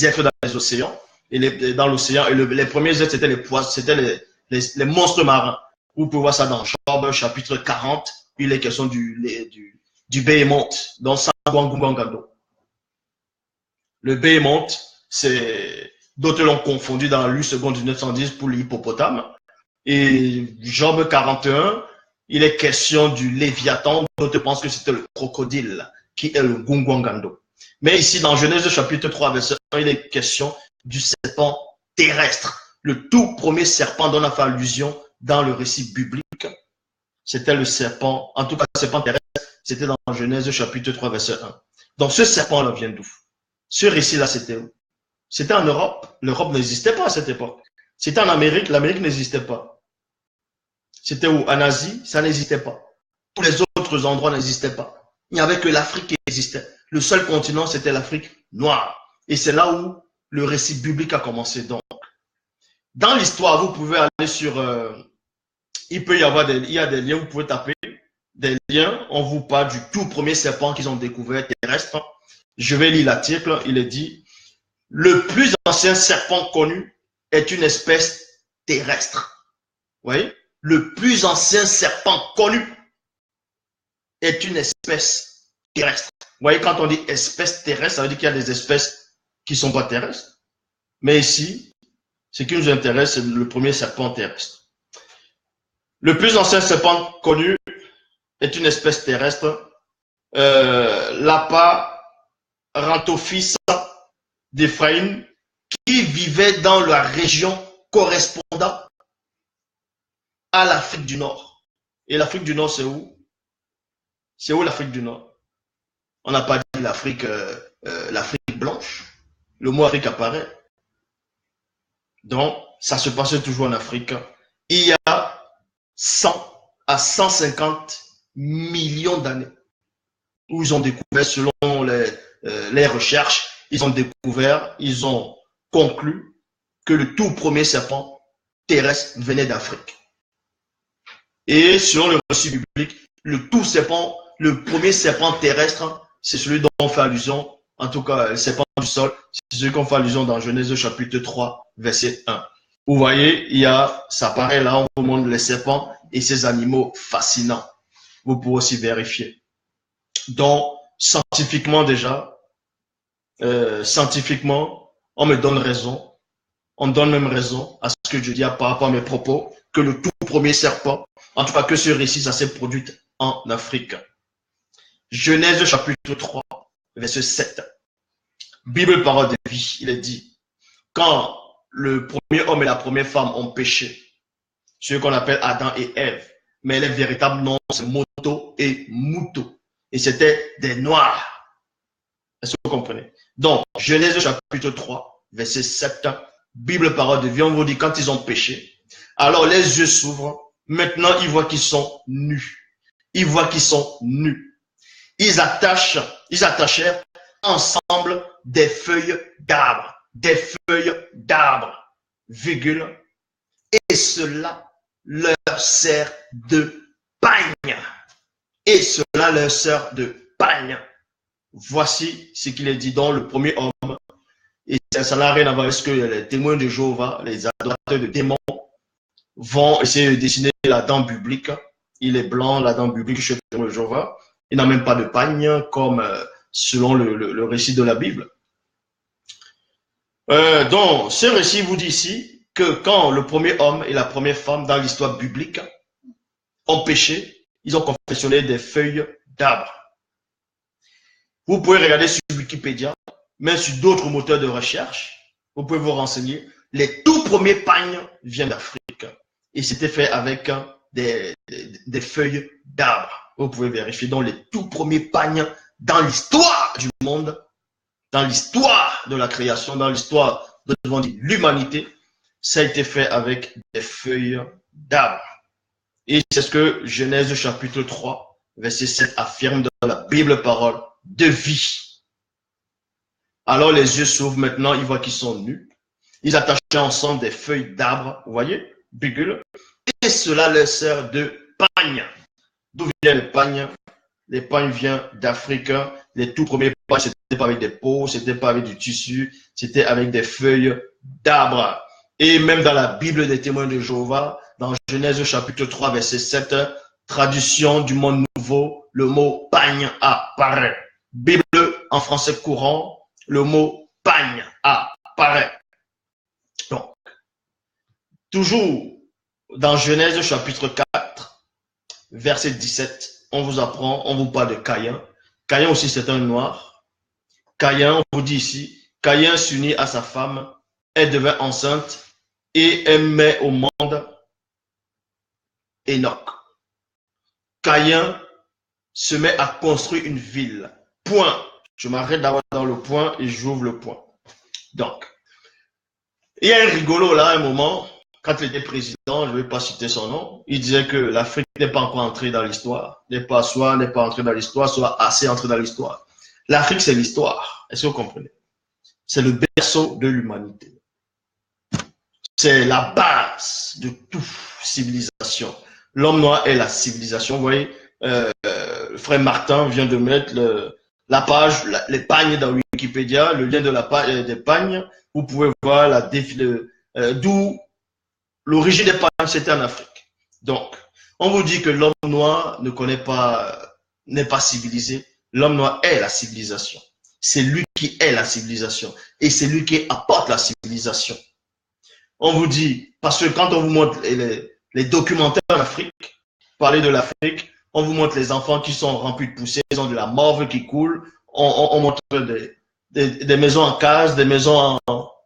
êtres dans les océans, dans l'océan, et les premiers êtres, c'était les poissons, c'était les monstres marins. Vous pouvez voir ça dans Job chapitre 40, il est question du Béhémonte, dans Sangwangungangado. Le Béhémonte, c'est d'autres l'ont confondu dans l'U seconde 1910 pour l'hippopotame. Et Job 41, il est question du Léviathan, d'autres pensent que c'était le crocodile, qui est le Gungwangando. Mais ici, dans Genèse chapitre 3, verset 1, il est question du serpent terrestre. Le tout premier serpent dont on a fait allusion dans le récit biblique, c'était le serpent, en tout cas le serpent terrestre, c'était dans Genèse chapitre 3, verset 1. Donc ce serpent-là vient d'où? Ce récit-là, c'était où? C'était en Europe. L'Europe n'existait pas à cette époque. C'était en Amérique. L'Amérique n'existait pas. C'était où? En Asie, ça n'existait pas. Tous les autres endroits n'existaient pas. Il n'y avait que l'Afrique qui existait. Le seul continent, c'était l'Afrique noire. Et c'est là où le récit biblique a commencé. Donc, dans l'histoire, vous pouvez aller sur... il peut y avoir il y a des liens, vous pouvez taper des liens. On vous parle du tout premier serpent qu'ils ont découvert terrestre. Je vais lire l'article. Il est dit... Le plus ancien serpent connu est une espèce terrestre. Vous voyez? Le plus ancien serpent connu est une espèce terrestre. Vous voyez, quand on dit espèce terrestre, ça veut dire qu'il y a des espèces qui ne sont pas terrestres. Mais ici, ce qui nous intéresse, c'est le premier serpent terrestre. Le plus ancien serpent connu est une espèce terrestre. L'aparantophis d'Éphraïm, qui vivait dans la région correspondant à l'Afrique du Nord. Et l'Afrique du Nord, c'est où? C'est où l'Afrique du Nord? On n'a pas dit l'Afrique blanche. Le mot Afrique apparaît. Donc, ça se passait toujours en Afrique. Il y a 100 à 150 millions d'années où ils ont découvert, selon les recherches, ils ont conclu que le tout premier serpent terrestre venait d'Afrique. Et selon le récit biblique, le premier serpent terrestre, c'est celui dont on fait allusion, en tout cas le serpent du sol, c'est celui qu'on fait allusion dans Genèse chapitre 3, verset 1. Vous voyez, ça apparaît là, on vous montre les serpents et ces animaux fascinants. Vous pouvez aussi vérifier. Donc, scientifiquement déjà, on me donne raison, on donne même raison à ce que je dis par rapport à mes propos, que le tout premier serpent, en tout cas que ce récit, ça s'est produit en Afrique. Genèse chapitre 3, verset 7. Bible parole de vie, il est dit, quand le premier homme et la première femme ont péché, ceux qu'on appelle Adam et Ève, mais les véritables noms, c'est Moto et Muto. Et c'était des noirs. Est-ce que vous comprenez? Donc, Genèse chapitre 3, verset 7, Bible parole de vie, on vous dit quand ils ont péché, alors les yeux s'ouvrent, maintenant ils voient qu'ils sont nus. Ils voient qu'ils sont nus. Ils attachèrent ensemble des feuilles d'arbres, virgule, et cela leur sert de pagne. Et cela leur sert de pagne. Voici ce qu'il est dit dans le premier homme. Et ça n'a rien à voir avec ce que les témoins de Jéhovah, les adorateurs de démons, vont essayer de dessiner l'Adam biblique. Il est blanc, l'Adam biblique chez le Jéhovah. Il n'a même pas de pagne comme selon le récit de la Bible. Donc, ce récit vous dit ici que quand le premier homme et la première femme dans l'histoire biblique ont péché, ils ont confectionné des feuilles d'arbre. Vous pouvez regarder sur Wikipédia, mais sur d'autres moteurs de recherche, vous pouvez vous renseigner. Les tout premiers pagnes viennent d'Afrique et c'était fait avec des feuilles d'arbre. Vous pouvez vérifier. Donc, les tout premiers pagnes dans l'histoire du monde, dans l'histoire de la création, dans l'histoire de l'humanité, ça a été fait avec des feuilles d'arbre. Et c'est ce que Genèse chapitre 3, verset 7 affirme dans la Bible parole de vie. Alors les yeux s'ouvrent maintenant, ils voient qu'ils sont nus. Ils attachaient ensemble des feuilles d'arbre, vous voyez, bigule, et cela leur sert de pagne. D'où vient le pagne? Les pagnes viennent d'Afrique. Les tout premiers pagnes, c'était pas avec des peaux, c'était pas avec du tissu, c'était avec des feuilles d'arbre. Et même dans la Bible des témoins de Jéhovah, dans Genèse chapitre 3, verset 7, traduction du monde nouveau, le mot pagne apparaît. Bible en français courant, le mot pagne apparaît. Donc, toujours dans Genèse chapitre 4, verset 17, on vous apprend, on vous parle de Caïn. Caïn aussi, c'est un noir. Caïn, on vous dit ici, Caïn s'unit à sa femme, elle devint enceinte et elle met au monde Enoch. Caïn se met à construire une ville. Point. Je m'arrête d'abord dans le point et j'ouvre le point. Donc, il y a un rigolo là, à un moment, quand il était président, je ne vais pas citer son nom, il disait que l'Afrique n'est pas encore entrée dans l'histoire, n'est pas entrée dans l'histoire, soit assez entrée dans l'histoire. L'Afrique, c'est l'histoire. Est-ce que vous comprenez? C'est le berceau de l'humanité. C'est la base de toute civilisation. L'homme noir est la civilisation. Vous voyez, le frère Martin vient de mettre la page, les pagnes dans Wikipédia, le lien de la page des pagnes. Vous pouvez voir d'où l'origine des pagnes, c'était en Afrique. Donc, on vous dit que l'homme noir n'est pas civilisé. L'homme noir est la civilisation. C'est lui qui est la civilisation. Et c'est lui qui apporte la civilisation. On vous dit, parce que quand on vous montre les documentaires en Afrique, parler de l'Afrique, on vous montre les enfants qui sont remplis de poussière, ils ont de la morve qui coule, on montre des maisons en case, des maisons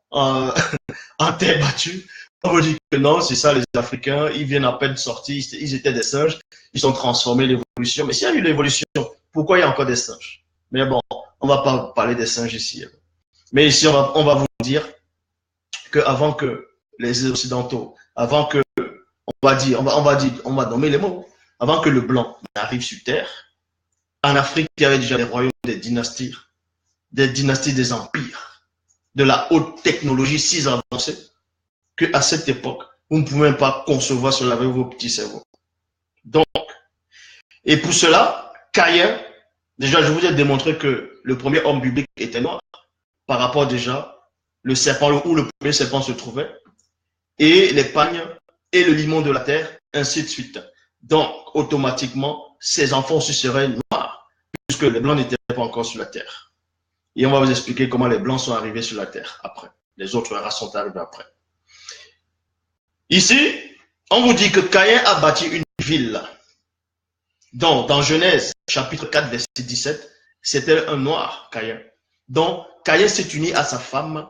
en terre battue. On vous dit que non, c'est ça les Africains, ils viennent à peine sortir, ils étaient des singes, ils sont transformés, l'évolution. Mais s'il y a eu l'évolution, pourquoi il y a encore des singes? Mais bon, on ne va pas parler des singes ici. Mais ici, on va vous dire qu'avant que les Occidentaux, avant que, on va nommer les mots, avant que le blanc n'arrive sur Terre, en Afrique, il y avait déjà des royaumes, des dynasties, des empires, de la haute technologie si avancée, qu'à cette époque, vous ne pouvez même pas concevoir cela avec vos petits cerveaux. Donc, et pour cela, Caïn, déjà, je vous ai démontré que le premier homme biblique était noir, par rapport déjà, le serpent, où le premier serpent se trouvait, et les pagnes, et le limon de la terre, ainsi de suite. Donc, automatiquement, ces enfants aussi seraient noirs, puisque les blancs n'étaient pas encore sur la terre. Et on va vous expliquer comment les blancs sont arrivés sur la terre après. Les autres races sont arrivées après. Ici, on vous dit que Caïn a bâti une ville. Donc, dans Genèse, chapitre 4, verset 17, c'était un noir, Caïn. Donc, Caïn s'est uni à sa femme,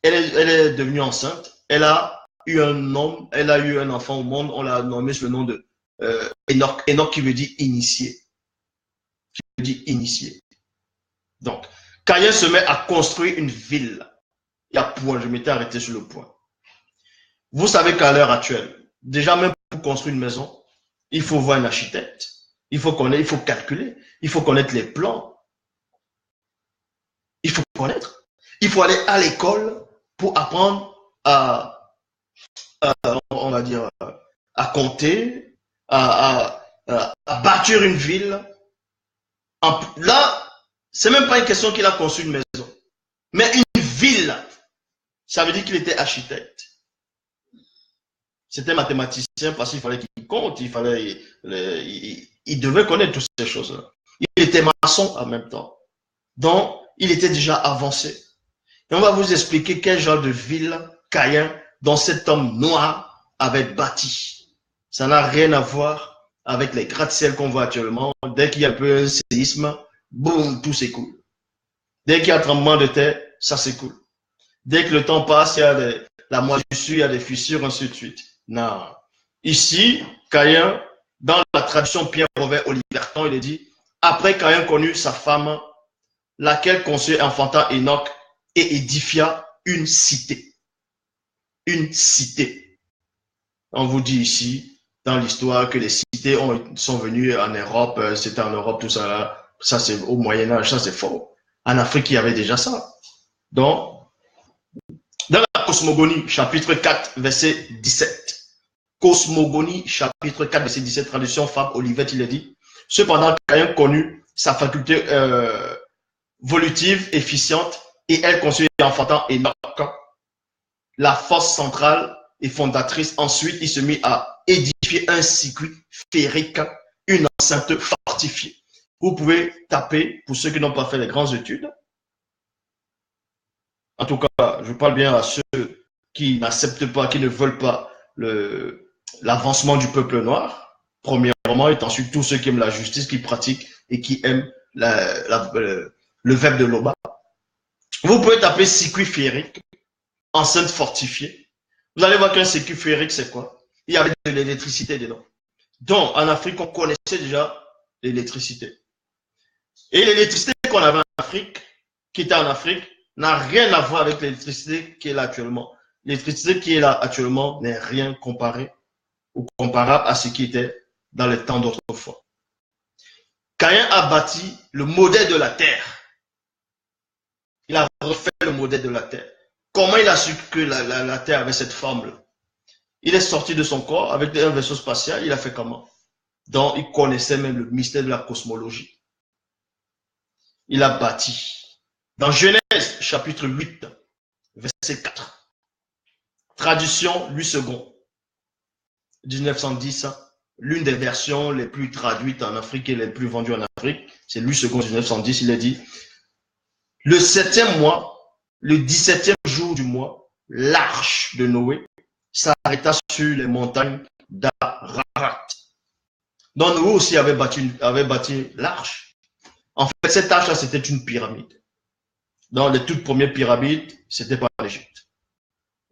elle est devenue enceinte, elle a eu un enfant au monde, on l'a nommé sous le nom de Enoch. Enoch qui veut dire initié. Qui veut dire initié. Donc, Caïn se met à construire une ville. Il y a point, je m'étais arrêté sur le point. Vous savez qu'à l'heure actuelle, déjà même pour construire une maison, il faut voir un architecte, il faut calculer, il faut connaître les plans. Il faut connaître. Il faut aller à l'école pour apprendre on va dire, à compter, à bâtir une ville. Là, c'est même pas une question qu'il a conçu une maison, mais une ville. Ça veut dire qu'il était architecte. C'était mathématicien parce qu'il fallait qu'il compte, il devait connaître toutes ces choses-là. Il était maçon en même temps. Donc, il était déjà avancé. Et on va vous expliquer quel genre de ville Caïn, dont cet homme noir avait bâti. Ça n'a rien à voir avec les gratte-ciel qu'on voit actuellement. Dès qu'il y a un peu un séisme, boum, tout s'écoule. Dès qu'il y a un tremblement de terre, ça s'écoule. Dès que le temps passe, il y a la moisissure, il y a des fissures, ainsi de suite. Non. Ici, Caïn, dans la tradition Pierre-Robert Oliverton, il est dit, après Caïn connut sa femme, laquelle conçut enfanta Enoch et édifia une cité. Une cité. On vous dit ici, dans l'histoire, que les cités sont venues en Europe, c'était en Europe, tout ça là. Ça, c'est au Moyen-Âge, ça, c'est faux. En Afrique, il y avait déjà ça. Donc, dans la Cosmogonie, chapitre 4, verset 17. Cosmogonie, chapitre 4, verset 17, traduction Fab Olivet, il est dit, cependant, Caïn connut sa faculté volutive, efficiente, et elle conçut enfantant Enoch, la force centrale et fondatrice. Ensuite, il se mit à édifier un circuit féerique, une enceinte fortifiée. Vous pouvez taper, pour ceux qui n'ont pas fait les grandes études. En tout cas, je parle bien à ceux qui n'acceptent pas, qui ne veulent pas l'avancement du peuple noir, premièrement, et ensuite tous ceux qui aiment la justice, qui pratiquent et qui aiment le verbe de Loba. Vous pouvez taper circuit féerique, enceinte fortifiée. Vous allez voir qu'un circuit féerique, c'est quoi? Il y avait de l'électricité dedans. Donc, en Afrique, on connaissait déjà l'électricité. Et l'électricité qu'on avait en Afrique, qui était en Afrique, n'a rien à voir avec l'électricité qui est là actuellement. L'électricité qui est là actuellement n'est rien comparé ou comparable à ce qui était dans les temps d'autrefois. Caïn a bâti le modèle de la terre. Il a refait le modèle de la terre. Comment il a su que la terre avait cette forme-là? Il est sorti de son corps avec un vaisseau spatial. Il a fait comment? Donc, il connaissait même le mystère de la cosmologie. Il a bâti. Dans Genèse, chapitre 8, verset 4. Traduction Louis II, 1910. L'une des versions les plus traduites en Afrique et les plus vendues en Afrique, c'est Louis II, 1910. Il a dit, le 7e mois, le 17e jour du mois, l'arche de Noé s'arrêta sur les montagnes d'Ararat. Donc Noé aussi avait bâti l'arche. En fait, cette arche-là, c'était une pyramide. Dans les toutes premières pyramides, c'était pas l'Égypte.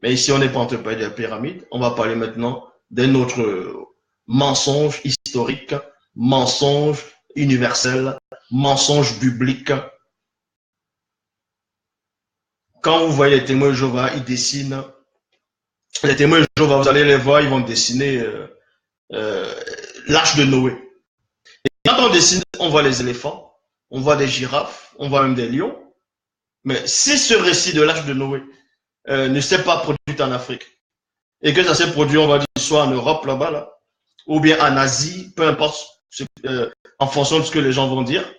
Mais ici, on n'est pas en train de parler de la pyramide. On va parler maintenant d'un autre mensonge historique, mensonge universel, mensonge biblique. Quand vous voyez les témoins de Jéhovah, ils dessinent. Les témoins de Jéhovah, vous allez les voir, ils vont dessiner l'arche de Noé. Et quand on dessine, on voit les éléphants, on voit des girafes, on voit même des lions. Mais si ce récit de l'arche de Noé ne s'est pas produit en Afrique, et que ça s'est produit, on va dire, soit en Europe, là-bas, là, ou bien en Asie, peu importe, en fonction de ce que les gens vont dire,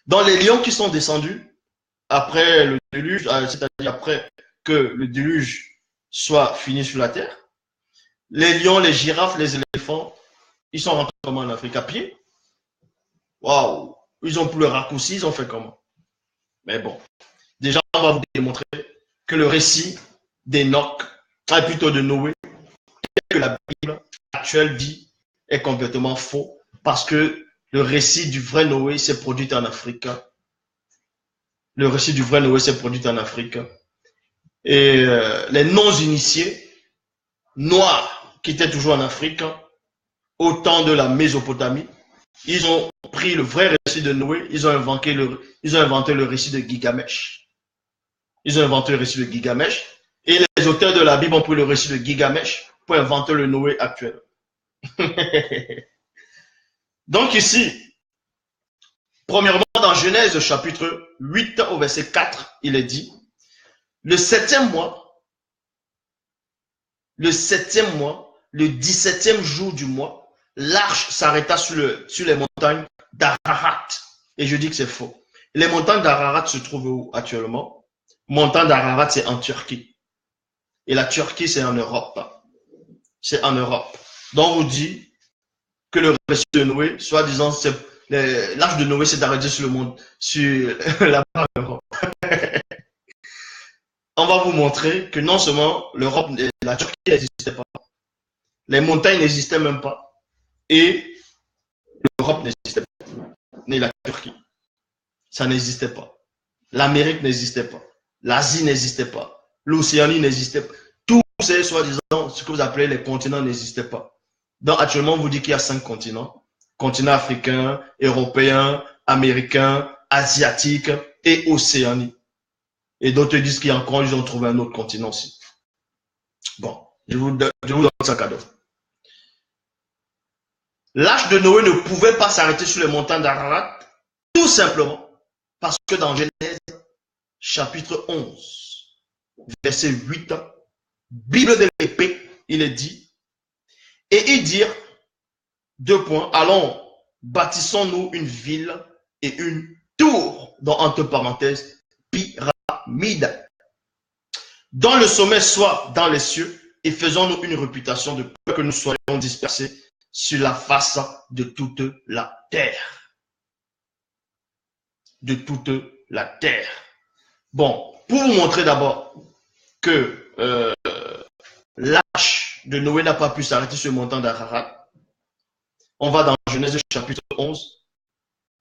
dans les lions qui sont descendus après le déluge, c'est-à-dire après que le déluge soit fini sur la terre, les lions, les girafes, les éléphants, ils sont rentrés comment en Afrique? À pied? Waouh! Ils ont pris le raccourci, ils ont fait comment? Mais bon. Déjà, on va vous démontrer que le récit d'Enoch, plutôt de Noé, que la Bible actuelle dit est complètement faux, parce que le récit du vrai Noé s'est produit en Afrique. Le récit du vrai Noé s'est produit en Afrique. Et les non-initiés, noirs, qui étaient toujours en Afrique, au temps de la Mésopotamie, ils ont pris le vrai récit de Noé, ils ont inventé le récit de Gilgamesh. Ils ont inventé le récit de Gilgamesh. Et les auteurs de la Bible ont pris le récit de Gilgamesh pour inventer le Noé actuel. Donc ici, premièrement, dans Genèse chapitre 8 au verset 4, il est dit, le 7e mois, le 17e jour du mois, l'arche s'arrêta sur les montagnes d'Ararat. Et je dis que c'est faux. Les montagnes d'Ararat se trouvent où actuellement? Montagne d'Ararat, c'est en Turquie. Et la Turquie, c'est en Europe. c'est en Europe. Donc, on vous dit que le récit de Noé, soi-disant, l'âge de Noé s'est arrêté sur le monde, sur là-bas en Europe. On va vous montrer que non seulement l'Europe, la Turquie n'existait pas, les montagnes n'existaient même pas, et l'Europe n'existait pas, ni la Turquie. Ça n'existait pas. L'Amérique n'existait pas. L'Asie n'existait pas. L'Océanie n'existait pas. Tous ces, soi-disant, ce que vous appelez les continents n'existaient pas. Donc, actuellement, on vous dit qu'il y a 5 continents. Continent africain, européen, américain, asiatique et océanique. Et d'autres disent qu'il y a encore, ils ont trouvé un autre continent aussi. Bon, je vous donne ça cadeau. L'âge de Noé ne pouvait pas s'arrêter sur les montagnes d'Ararat, tout simplement parce que dans Genèse, chapitre 11, verset 8, Bible de l'épée, il est dit, et ils dirent, 2 points, allons, bâtissons-nous une ville et une tour, dans entre parenthèses, pyramide, dont le sommet soit dans les cieux, et faisons-nous une réputation de peur que nous soyons dispersés sur la face de toute la terre. De toute la terre. Bon, pour vous montrer d'abord que l'âge de Noé n'a pas pu s'arrêter sur le montant d'Ararat, on va dans Genèse chapitre 11,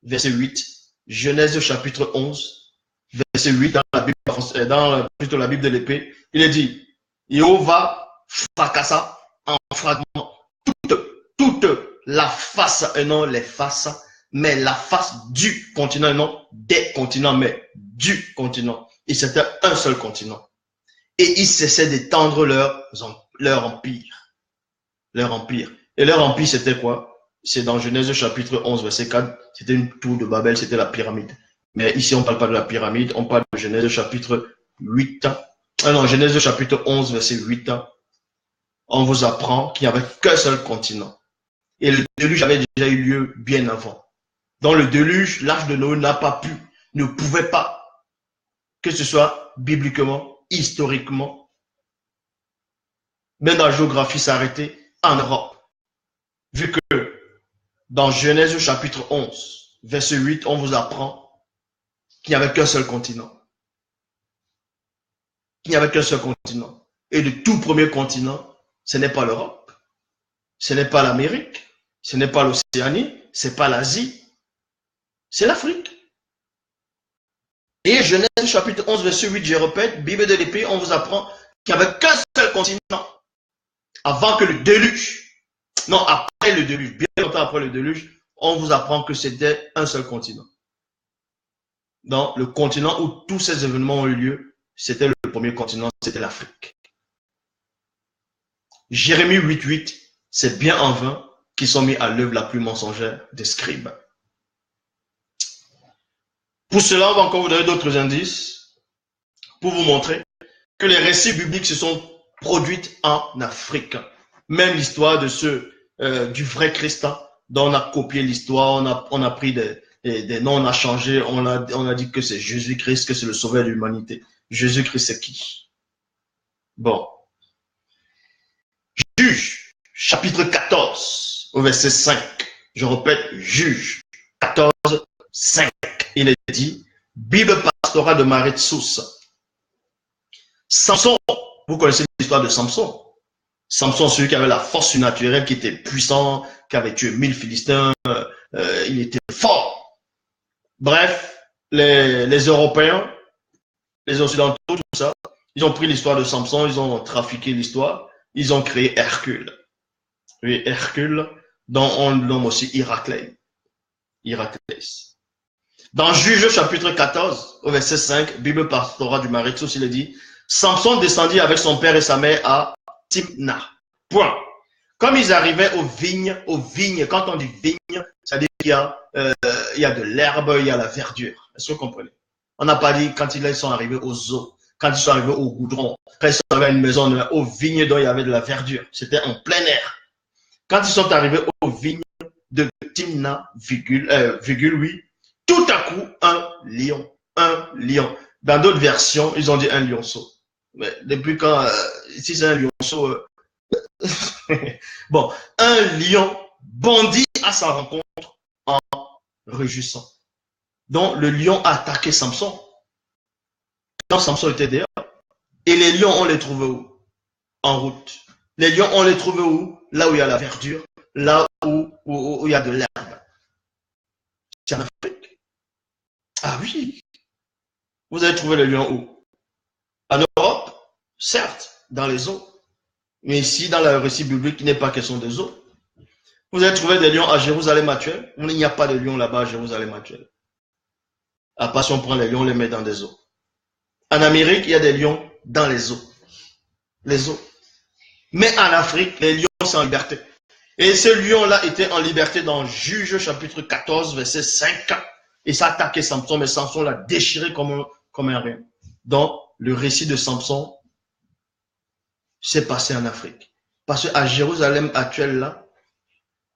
verset 8. Genèse chapitre 11, verset 8, dans la Bible de l'épée, il est dit, Jéhovah fracassa en fragments toute la face, et non les faces, mais la face du continent, et non des continents, mais du continent. Et c'était un seul continent. Et ils cessaient d'étendre leur empire. Leur empire. Et leur empire, c'était quoi? C'est dans Genèse chapitre 11, verset 4. C'était une tour de Babel, c'était la pyramide. Mais ici, on ne parle pas de la pyramide, on parle de Genèse chapitre 8. Non, Genèse chapitre 11, verset 8. On vous apprend qu'il n'y avait qu'un seul continent. Et le déluge avait déjà eu lieu bien avant. Dans le déluge, l'âge de Noé ne pouvait pas, que ce soit bibliquement, historiquement, même dans la géographie, s'arrêter en Europe. Vu que dans Genèse chapitre 11, verset 8, on vous apprend qu'il n'y avait qu'un seul continent. Il n'y avait qu'un seul continent. Et le tout premier continent, ce n'est pas l'Europe, ce n'est pas l'Amérique, ce n'est pas l'Océanie, ce n'est pas l'Asie, c'est l'Afrique. Et Genèse chapitre 11, verset 8, je répète, Bible de l'épée, on vous apprend qu'il n'y avait qu'un seul continent avant que le déluge. Non, après le déluge, bien longtemps après le déluge, on vous apprend que c'était un seul continent. Donc, le continent où tous ces événements ont eu lieu, c'était le premier continent, c'était l'Afrique. Jérémie 8.8, c'est bien en vain qu'ils sont mis à l'œuvre la plus mensongère des scribes. Pour cela, on va encore vous donner d'autres indices pour vous montrer que les récits bibliques se sont produits en Afrique. Même l'histoire de du vrai Christ, dont on a copié l'histoire, on a pris des noms, on a changé, on a dit que c'est Jésus-Christ, que c'est le sauveur de l'humanité. Jésus-Christ, c'est qui? Bon. Juge, chapitre 14, au verset 5. Je répète, Juge, 14, 5. Il est dit, Bible pastorale de Marie-de-Sousse. Samson, vous connaissez l'histoire de Samson. Samson, celui qui avait la force surnaturelle, qui était puissant, qui avait tué 1000 Philistins, il était fort. Bref, les Européens, les Occidentaux, tout ça, ils ont pris l'histoire de Samson, ils ont trafiqué l'histoire, ils ont créé Hercule. Oui, Hercule, dont on le nomme aussi Héraclès. Dans Juge chapitre 14, au verset 5, Bible pastorale du Marie-de-Sousse, il est dit, Samson descendit avec son père et sa mère à Timna. Point. Comme ils arrivaient aux vignes, quand on dit vignes, ça veut dire qu'il y a de l'herbe, il y a la verdure. Est-ce que vous comprenez? On n'a pas dit quand ils sont arrivés aux eaux, quand ils sont arrivés au goudron, quand ils sont arrivés à une maison, aux vignes dont il y avait de la verdure. C'était en plein air. Quand ils sont arrivés aux vignes de Timna, oui, tout à coup, un lion. Dans d'autres versions, ils ont dit un lionceau. Mais depuis quand, si c'est un lionceau, Bon, un lion bondit à sa rencontre en rugissant. Donc, le lion a attaqué Samson. Quand Samson était dehors. Et les lions, on les trouve où? En route. Les lions, on les trouve où? Là où il y a la verdure, là où il y a de l'herbe. C'est en Afrique. Ah oui. Vous allez trouver les lions où? En Europe, certes, dans les eaux. Mais ici, dans le récit biblique, il n'est pas question des eaux. Vous allez trouver des lions à Jérusalem actuel. Il n'y a pas de lions là-bas à Jérusalem actuel. À part si on prend les lions, on les met dans des eaux. En Amérique, il y a des lions dans les eaux. Les eaux. Mais en Afrique, les lions sont en liberté. Et ce lion-là était en liberté dans Juge chapitre 14, verset 5. Et ça a attaqué Samson, mais Samson l'a déchiré comme un rien. Donc, le récit de Samson s'est passé en Afrique. Parce qu'à Jérusalem actuelle, là,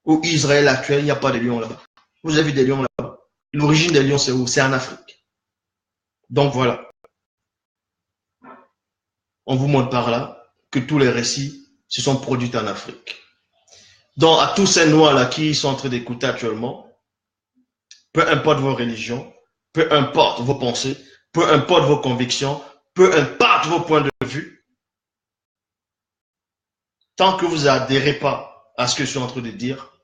ou Israël actuel, il n'y a pas de lions là-bas. Vous avez vu des lions là-bas. L'origine des lions, c'est où? C'est en Afrique. Donc voilà. On vous montre par là que tous les récits se sont produits en Afrique. Donc à tous ces noirs-là qui sont en train d'écouter actuellement, peu importe vos religions, peu importe vos pensées, peu importe vos convictions, peu importe vos points de vue, tant que vous n'adhérez pas à ce que je suis en train de dire,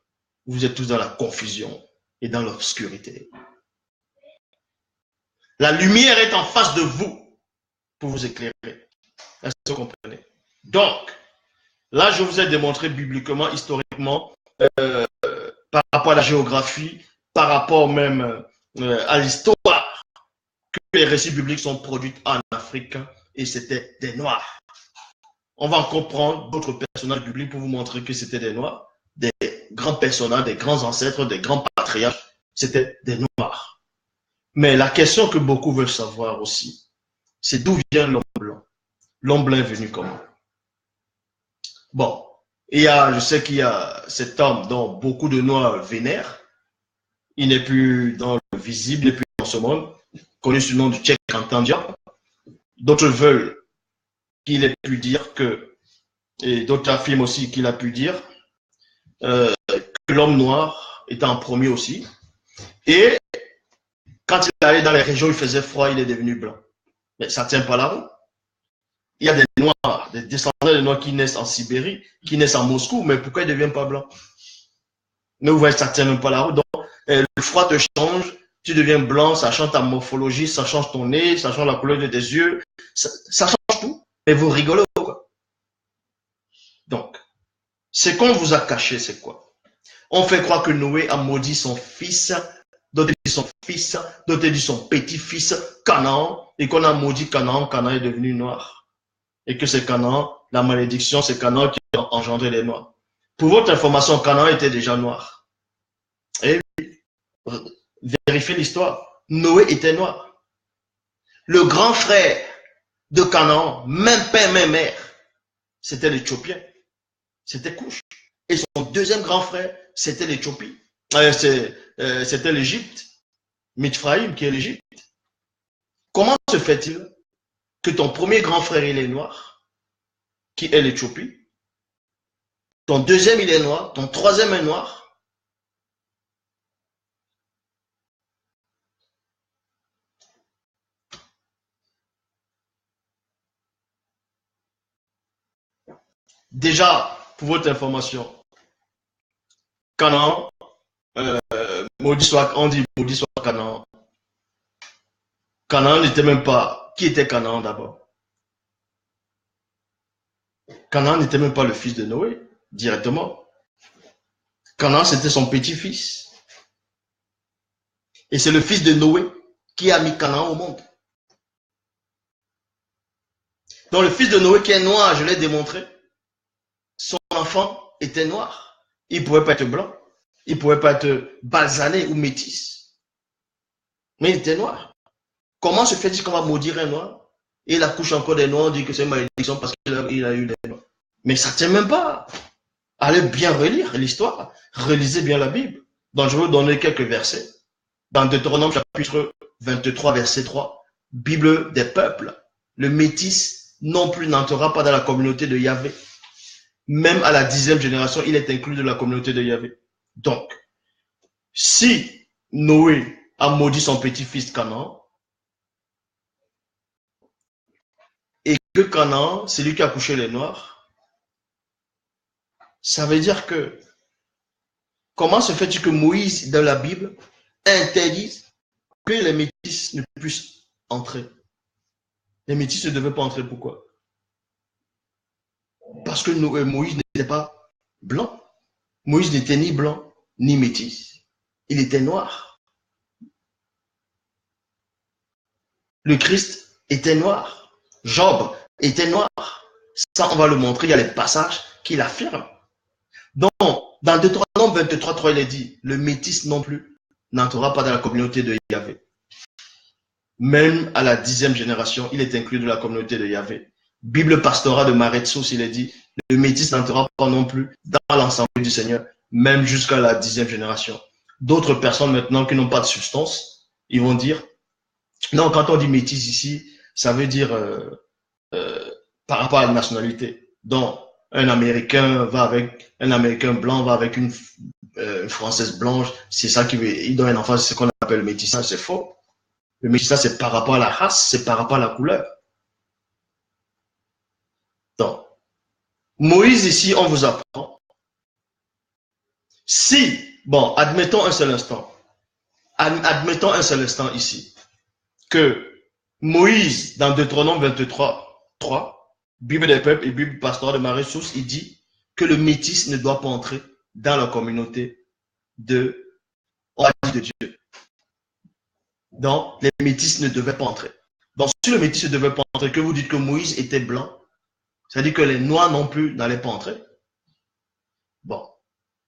vous êtes tous dans la confusion et dans l'obscurité. La lumière est en face de vous pour vous éclairer. Est-ce que vous comprenez? Donc, là, je vous ai démontré bibliquement, historiquement, par rapport à la géographie, par rapport même à l'histoire, que les récits bibliques sont produits en Afrique et c'était des Noirs. On va encore prendre d'autres personnages bibliques pour vous montrer que c'était des Noirs, des grands personnages, des grands ancêtres, des grands patriarches, c'était des Noirs. Mais la question que beaucoup veulent savoir aussi, c'est d'où vient l'homme blanc. L'homme blanc est venu comment? Bon, je sais qu'il y a cet homme dont beaucoup de Noirs vénèrent. Il n'est plus dans le visible, il n'est plus dans ce monde, connu sous le nom de Cheikh Anta Diop. D'autres veulent qu'il ait pu dire que, et d'autres affirment aussi qu'il a pu dire que l'homme noir était en premier aussi. Et quand il allait dans les régions où il faisait froid, il est devenu blanc. Mais ça ne tient pas la route. Il y a des Noirs, des descendants de Noirs qui naissent en Sibérie, qui naissent en Moscou, mais pourquoi ils ne deviennent pas blancs? Mais vous voyez, ça ne tient même pas la route. Donc, le froid te change, tu deviens blanc, ça change ta morphologie, ça change ton nez, ça change la couleur de tes yeux, ça change tout. Mais vous rigolez quoi? Donc, ce qu'on vous a caché, c'est quoi? On fait croire que Noé a maudit son fils, d'autres disent son fils, d'autres disent son petit-fils, Canaan, et qu'on a maudit Canaan, Canaan est devenu noir. Et que c'est Canaan, la malédiction, c'est Canaan qui a engendré les Noirs. Pour votre information, Canaan était déjà noir. Et vérifiez l'histoire. Noé était noir. Le grand frère de Canaan, même père, même mère, c'était l'Éthiopien. C'était Couche. Et son deuxième grand frère, c'était l'Éthiopie. C'était l'Égypte. Mithraïm, qui est l'Égypte. Comment se fait-il que ton premier grand frère, il est noir, qui est l'Éthiopie? Ton deuxième, il est noir. Ton troisième est noir. Déjà, pour votre information, Canaan, maudit soit, on dit maudit soit Canaan. Canaan n'était même pas. Qui était Canaan d'abord? Canaan n'était même pas le fils de Noé, directement. Canaan, c'était son petit-fils. Et c'est le fils de Noé qui a mis Canaan au monde. Donc le fils de Noé qui est noir, je l'ai démontré, son enfant était noir. Il ne pouvait pas être blanc. Il ne pouvait pas être basané ou métis. Mais il était noir. Comment se fait-il qu'on va maudire un noir? Et il accouche encore des noirs, on dit que c'est une malédiction parce qu'il a eu des noirs. Mais ça ne tient même pas. Allez bien relire l'histoire. Relisez bien la Bible. Donc je vais vous donner quelques versets. Dans Deutéronome chapitre 23, verset 3. Bible des peuples. Le métis non plus n'entrera pas dans la communauté de Yahvé. même à la 10e génération, il est inclus de la communauté de Yahvé. Donc, si Noé a maudit son petit-fils Canaan, et que Canaan, c'est lui qui a couché les Noirs, ça veut dire que, comment se fait-il que Moïse, dans la Bible, interdise que les métis ne puissent entrer? Les métis ne devaient pas entrer, pourquoi? Parce que Moïse n'était pas blanc. Moïse n'était ni blanc, ni métis. Il était noir. Le Christ était noir. Job était noir. Ça, on va le montrer. Il y a les passages qui l'affirment. Donc, dans Deutéronome 23, il est dit, le métis non plus n'entrera pas dans la communauté de Yahvé. Même à la 10e génération, il est inclus de la communauté de Yahvé. Bible pastorale de Maretsos, il est dit, le métis n'entrera pas non plus dans l'ensemble du Seigneur, même jusqu'à la 10e génération. D'autres personnes maintenant qui n'ont pas de substance, ils vont dire, non, quand on dit métis ici, ça veut dire par rapport à la nationalité. Donc, un Américain blanc va avec une Française blanche, c'est ça qui veut, il donne un enfant, c'est ce qu'on appelle le métissage, c'est faux. Le métissage, c'est par rapport à la race, c'est par rapport à la couleur. Donc, Moïse ici, on vous apprend. Si, bon, admettons un seul instant ici, que Moïse, dans Deutéronome 23, 3, Bible des peuples et Bible pastorale de Marie-Source, il dit que le métis ne doit pas entrer dans la communauté de Dieu. Donc, les métis ne devaient pas entrer. Donc, si le métis ne devait pas entrer, que vous dites que Moïse était blanc, c'est-à-dire que les noirs non plus n'allaient pas entrer. Bon,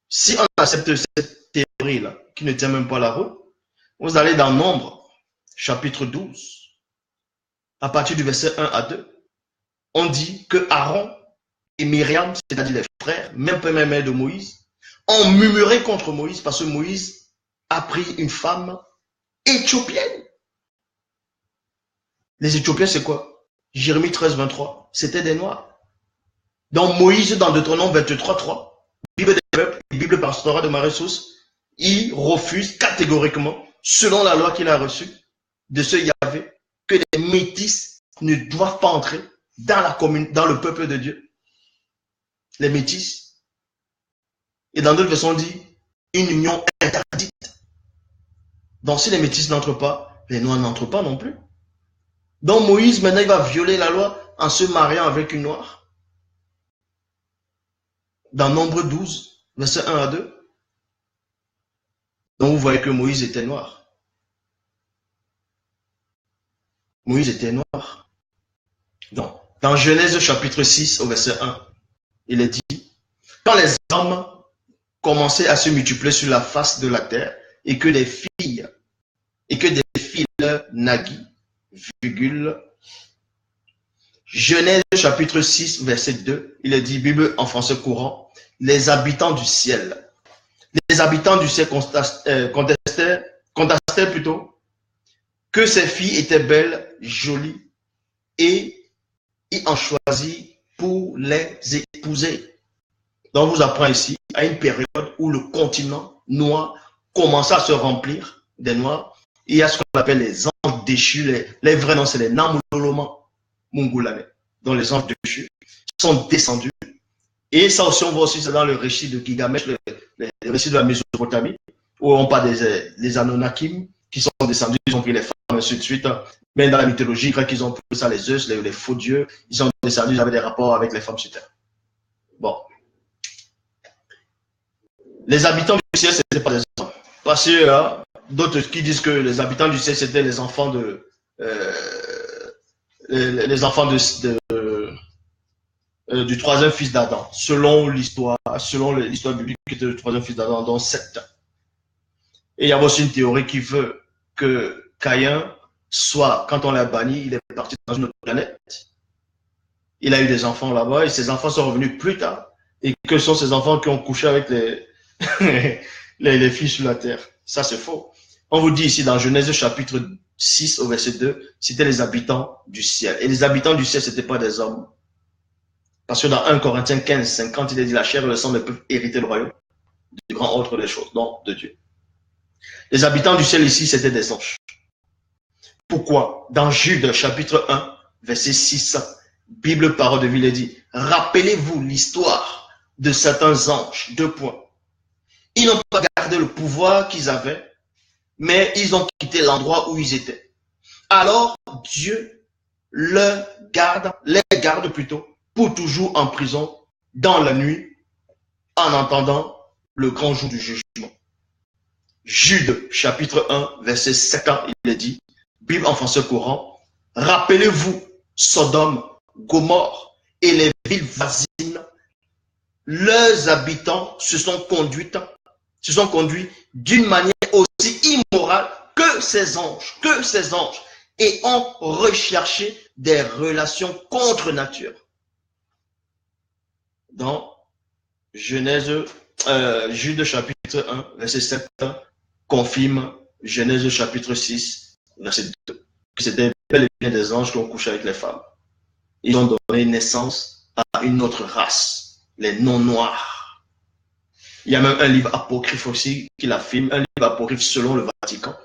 si on accepte cette théorie-là, qui ne tient même pas la route, vous allez dans Nombre, chapitre 12, à partir du verset 1 à 2, on dit que Aaron et Myriam, c'est-à-dire les frères, même père, même mère de Moïse, ont murmuré contre Moïse parce que Moïse a pris une femme éthiopienne. Les Éthiopiens, c'est quoi? Jérémie 13, 23, c'était des Noirs. Donc Moïse, dans Deutéronome 23, 3, Bible des peuples, Bible pastorale de Marie-Source, il refuse catégoriquement, selon la loi qu'il a reçue, de ce Yahvé, que les métis ne doivent pas entrer dans la commune, dans le peuple de Dieu. Les métis. Et dans d'autres versions, on dit une union interdite. Donc si les métis n'entrent pas, les noirs n'entrent pas non plus. Donc Moïse, maintenant, il va violer la loi en se mariant avec une noire. Dans Nombre 12, verset 1 à 2. Donc vous voyez que Moïse était noir. Moïse était noir. Donc, dans Genèse chapitre 6, au verset 1, il est dit, quand les hommes commençaient à se multiplier sur la face de la terre, et que des filles naguient, virgule, Genèse chapitre 6, verset 2, il est dit, Bible en français courant, les habitants du ciel. Les habitants du ciel contestaient plutôt que ces filles étaient belles, jolies, et ils en choisissent pour les épouser. Donc, on vous apprend ici, à une période où le continent noir commençait à se remplir des noirs, il y a ce qu'on appelle les anges déchus, les vrais noms, c'est les Namuloloma Mungulane. Donc, les anges déchus sont descendus. Et ça aussi, on voit aussi, c'est dans le récit de Gilgamesh, le récit de la Mésopotamie, où on parle des Anonnakim qui sont descendus, ils ont pris les femmes, ainsi de suite. Mais dans la mythologie grecque, ils ont pris ça, les Zeus, les faux dieux, ils sont descendus, ils avaient des rapports avec les femmes sur terre. Bon. Les habitants du ciel, ce n'étaient pas des hommes. Parce que d'autres qui disent que les habitants du ciel, c'était les enfants du troisième fils d'Adam, selon l'histoire biblique de le troisième fils d'Adam, dont 7. Et il y a aussi une théorie qui veut que Caïn soit, quand on l'a banni, il est parti dans une autre planète. Il a eu des enfants là-bas et ses enfants sont revenus plus tard. Et que sont ces enfants qui ont couché avec les filles sur la terre? Ça, c'est faux. On vous dit ici dans Genèse chapitre 6 au verset 2, c'était les habitants du ciel. Et les habitants du ciel, ce n'étaient pas des hommes. Parce que dans 1 Corinthiens 15, 50, il est dit la chair et le sang ne peuvent hériter le royaume du grand ordre des choses, non, de Dieu. Les habitants du ciel ici, c'était des anges. Pourquoi? Dans Jude, chapitre 1, verset 6, Bible, parole de vie, il dit, rappelez-vous l'histoire de certains anges, 2 points. Ils n'ont pas gardé le pouvoir qu'ils avaient, mais ils ont quitté l'endroit où ils étaient. Alors, Dieu les garde plutôt, pour toujours en prison, dans la nuit, en attendant le grand jour du jugement. Jude, chapitre 1, verset 7, il est dit, Bible en français courant, rappelez-vous Sodome, Gomorrhe et les villes voisines, leurs habitants se sont conduits d'une manière aussi immorale que ces anges, et ont recherché des relations contre nature. Dans Jude chapitre 1, verset 7, confirme Genèse chapitre 6, verset 2, que c'était bel et bien des anges qui ont couché avec les femmes. Ils ont donné naissance à une autre race, les non-noirs. Il y a même un livre apocryphe aussi qui l'affirme, un livre apocryphe selon le Vatican.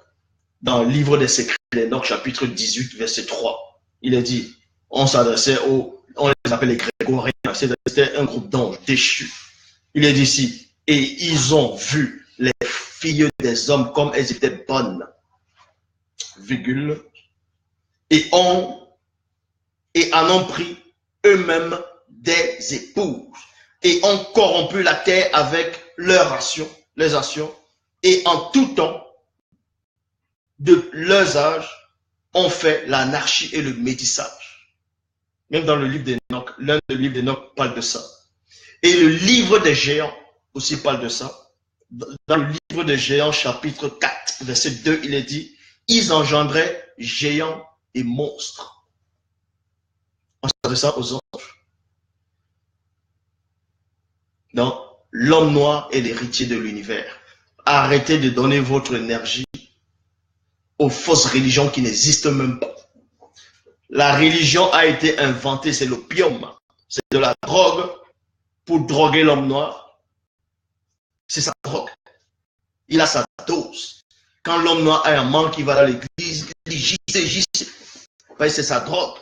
Dans le livre des secrets d'Enoch, chapitre 18, verset 3, il est dit, on s'adressait on les appelle les Grégoriens, c'était un groupe d'anges déchus. Il est dit ici, et ils ont vu les filles des hommes comme elles étaient bonnes, virgule, et en ont pris eux-mêmes des épouses, et ont corrompu la terre avec les actions, et en tout temps de leurs âges, ont fait l'anarchie et le métissage. Même dans le livre d'Enoch, l'un des livres d'Enoch parle de ça. Et le livre des géants aussi parle de ça. Dans le livre des géants, chapitre 4, verset 2, il est dit, ils engendraient géants et monstres. On s'adresse ça aux anges. Donc, l'homme noir est l'héritier de l'univers. Arrêtez de donner votre énergie aux fausses religions qui n'existent même pas. La religion a été inventée, c'est l'opium. C'est de la drogue pour droguer l'homme noir. C'est sa drogue. Il a sa dose. Quand l'homme noir a un manque, il va dans l'église, il dit c'est sa drogue.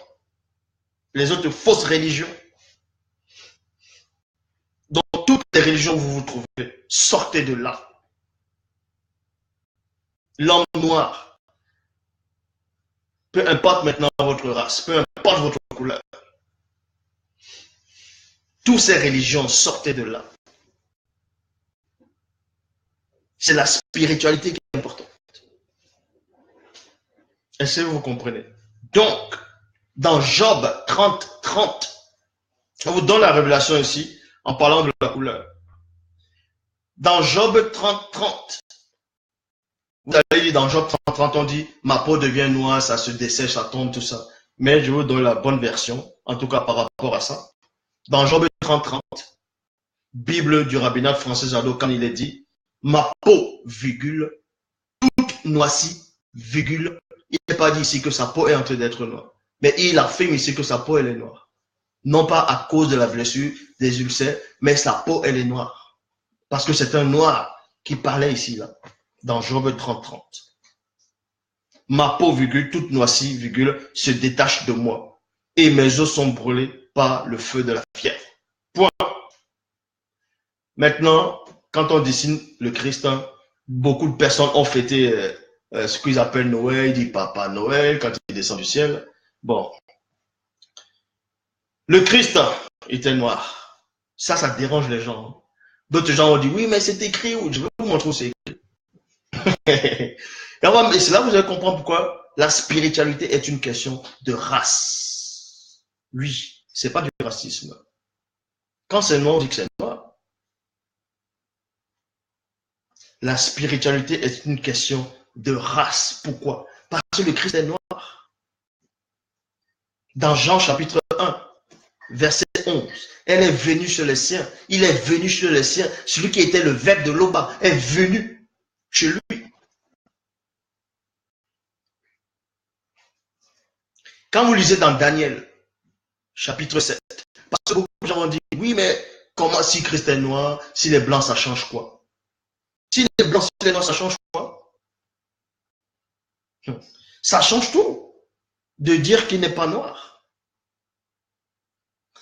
Les autres fausses religions. Dans toutes les religions où vous vous trouvez, sortez de là. L'homme noir, peu importe maintenant votre race, peu importe votre couleur, toutes ces religions, sortez de là. C'est la spiritualité qui est importante. Est-ce que vous comprenez? Donc, dans Job 30, 30, on vous donne la révélation ici en parlant de la couleur. Dans Job 30, 30, vous allez lire dans Job 30, 30, on dit ma peau devient noire, ça se dessèche, ça tombe, tout ça. Mais je vous donne la bonne version, en tout cas par rapport à ça. Dans Job 30, 30, Bible du rabbinat français Jadot, quand il est dit ma peau, virgule, toute noircie, virgule, il n'est pas dit ici que sa peau est en train d'être noire. Mais il affirme ici que sa peau, elle est noire. Non pas à cause de la blessure, des ulcères, mais sa peau, elle est noire. Parce que c'est un noir qui parlait ici, là, dans Job 30, 30. Ma peau, virgule, toute noircie, virgule, se détache de moi. Et mes os sont brûlés par le feu de la fièvre. Point. Maintenant, quand on dessine le Christ, beaucoup de personnes ont fêté ce qu'ils appellent Noël, ils disent Papa Noël, quand il descend du ciel. Bon. Le Christ était noir. Ça dérange les gens. D'autres gens ont dit, oui, mais c'est écrit, je vais vous montrer où c'est écrit. Et c'est là que vous allez comprendre pourquoi la spiritualité est une question de race. Oui, c'est pas du racisme. Quand c'est noir, on dit que c'est noir. La spiritualité est une question de race. Pourquoi? Parce que le Christ est noir. Dans Jean chapitre 1, verset 11, elle est venue chez les siens. Il est venu chez les siens. Celui qui était le Verbe de l'Oba est venu chez lui. Quand vous lisez dans Daniel, chapitre 7, parce que beaucoup de gens oui, mais comment si Christ est noir, si les blancs, ça change quoi? Si les blancs, si les noirs, ça change quoi? Ça change tout de dire qu'il n'est pas noir.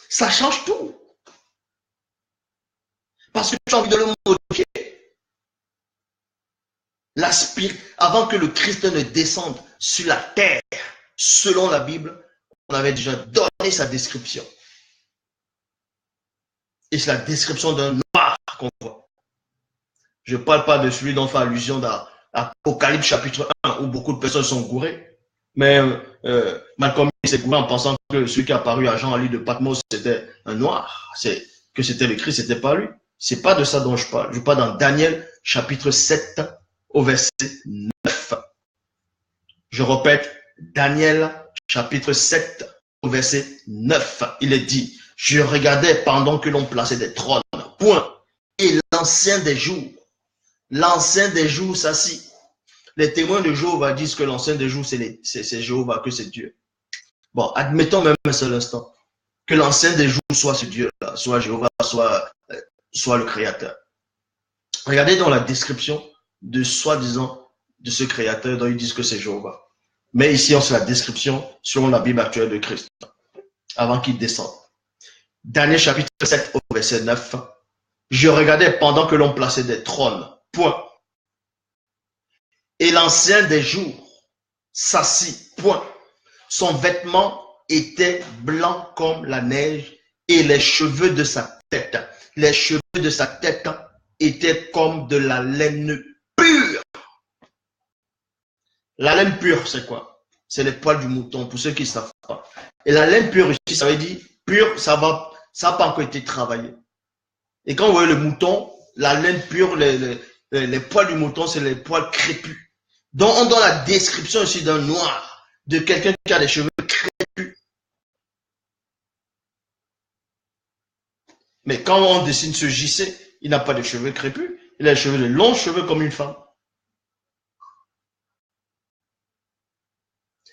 Ça change tout. Parce que tu as envie de le modifier. Avant que le Christ ne descende sur la terre, selon la Bible, on avait déjà donné sa description. Et c'est la description d'un noir qu'on voit. Je ne parle pas de celui dont fait allusion dans Apocalypse chapitre 1, où beaucoup de personnes sont gourées. Mais Malcolm s'est gouré en pensant que celui qui est apparu à Jean à l'île de Patmos, c'était un noir. Que c'était le Christ, c'était pas lui. C'est pas de ça dont je parle. Je parle dans Daniel chapitre 7 au verset 9. Je répète, Daniel chapitre 7 au verset 9. Il est dit, je regardais pendant que l'on plaçait des trônes. Point. Et l'ancien des jours s'assit. Les témoins de Jéhovah disent que l'ancien des jours, c'est Jéhovah, que c'est Dieu. Bon, admettons même un seul instant que l'ancien des jours soit ce Dieu-là, soit Jéhovah, soit le Créateur. Regardez dans la description de soi-disant de ce Créateur dont ils disent que c'est Jéhovah. Mais ici, on sait la description selon la Bible actuelle de Christ, avant qu'il descende. Daniel chapitre 7 au verset 9. Je regardais pendant que l'on plaçait des trônes. Point. Et l'ancien des jours s'assit. Point. Son vêtement était blanc comme la neige et les cheveux de sa tête. Les cheveux de sa tête étaient comme de la laine pure. La laine pure, c'est quoi? C'est les poils du mouton, pour ceux qui ne savent pas. Et la laine pure ici, ça veut dire pure, ça n'a pas encore été travaillé. Et quand vous voyez le mouton, la laine pure, les poils du mouton, c'est les poils crépus. Donc, on donne la description ici d'un noir, de quelqu'un qui a des cheveux crépus. Mais quand on dessine ce JC, il n'a pas de cheveux crépus, il a de longs cheveux comme une femme.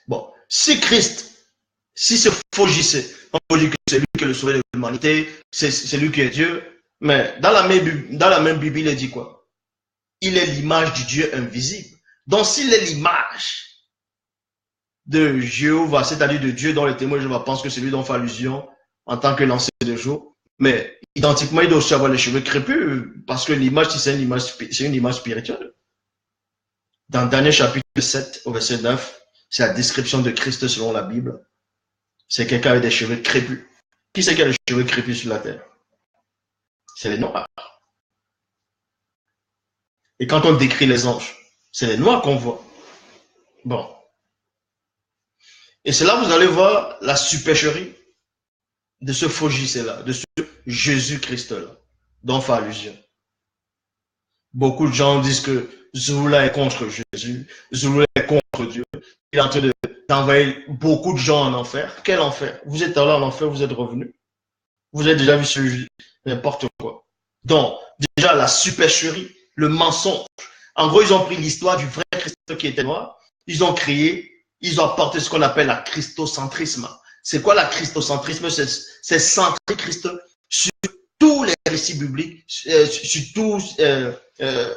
Bon, si Christ, si ce faux JC, on peut dire que c'est lui qui est le sauveur de l'humanité, c'est lui qui est Dieu, mais dans la même Bible, il est dit quoi? Il est l'image du Dieu invisible. Donc, s'il est l'image de Jéhovah, c'est-à-dire de Dieu dont les témoins de Jéhovah pensent que c'est lui dont on fait allusion en tant que l'ancien de jour, mais identiquement, il doit aussi avoir les cheveux crépus, parce que l'image, c'est une image spirituelle. Dans Daniel chapitre 7, au verset 9, c'est la description de Christ selon la Bible. C'est quelqu'un avec des cheveux crépus. Qui c'est qui a les cheveux crépus sur la terre? C'est les noirs. Et quand on décrit les anges, c'est les noirs qu'on voit. Bon. Et c'est là que vous allez voir la supercherie de ce faux JC-là, de ce Jésus-Christ-là, dont on fait allusion. Beaucoup de gens disent que Zula est contre Jésus, Zula est contre Dieu. Il est en train d'envoyer beaucoup de gens en enfer. Quel enfer? Vous êtes allé en enfer, vous êtes revenu. Vous avez déjà vu ce n'importe quoi. Donc, déjà, la supercherie, le mensonge. En gros, ils ont pris l'histoire du vrai Christ qui était noir. Ils ont apporté ce qu'on appelle la christocentrisme. C'est quoi la christocentrisme? C'est centrer Christ sur tous les récits bibliques,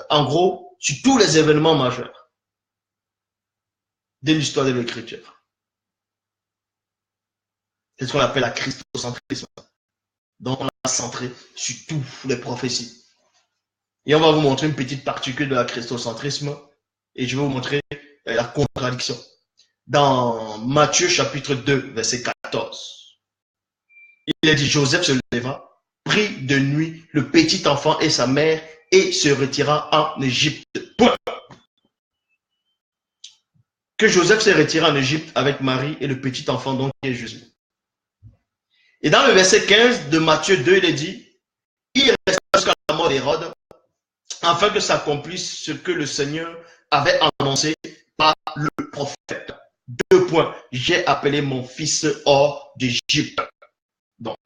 en gros, sur tous les événements majeurs de l'histoire de l'écriture. C'est ce qu'on appelle la christocentrisme. Donc, on a centré sur toutes les prophéties. Et on va vous montrer une petite particule de la christocentrisme et je vais vous montrer la contradiction. Dans Matthieu chapitre 2, verset 14, il est dit, Joseph se leva, prit de nuit le petit enfant et sa mère et se retira en Égypte. Point. Que Joseph s'est retiré en Égypte avec Marie et le petit enfant donc qui est Jésus. Et dans le verset 15 de Matthieu 2, il est dit, il resta jusqu'à la mort d'Hérode, afin que s'accomplisse ce que le Seigneur avait annoncé par le prophète. 2 points. J'ai appelé mon fils hors d'Égypte. Donc,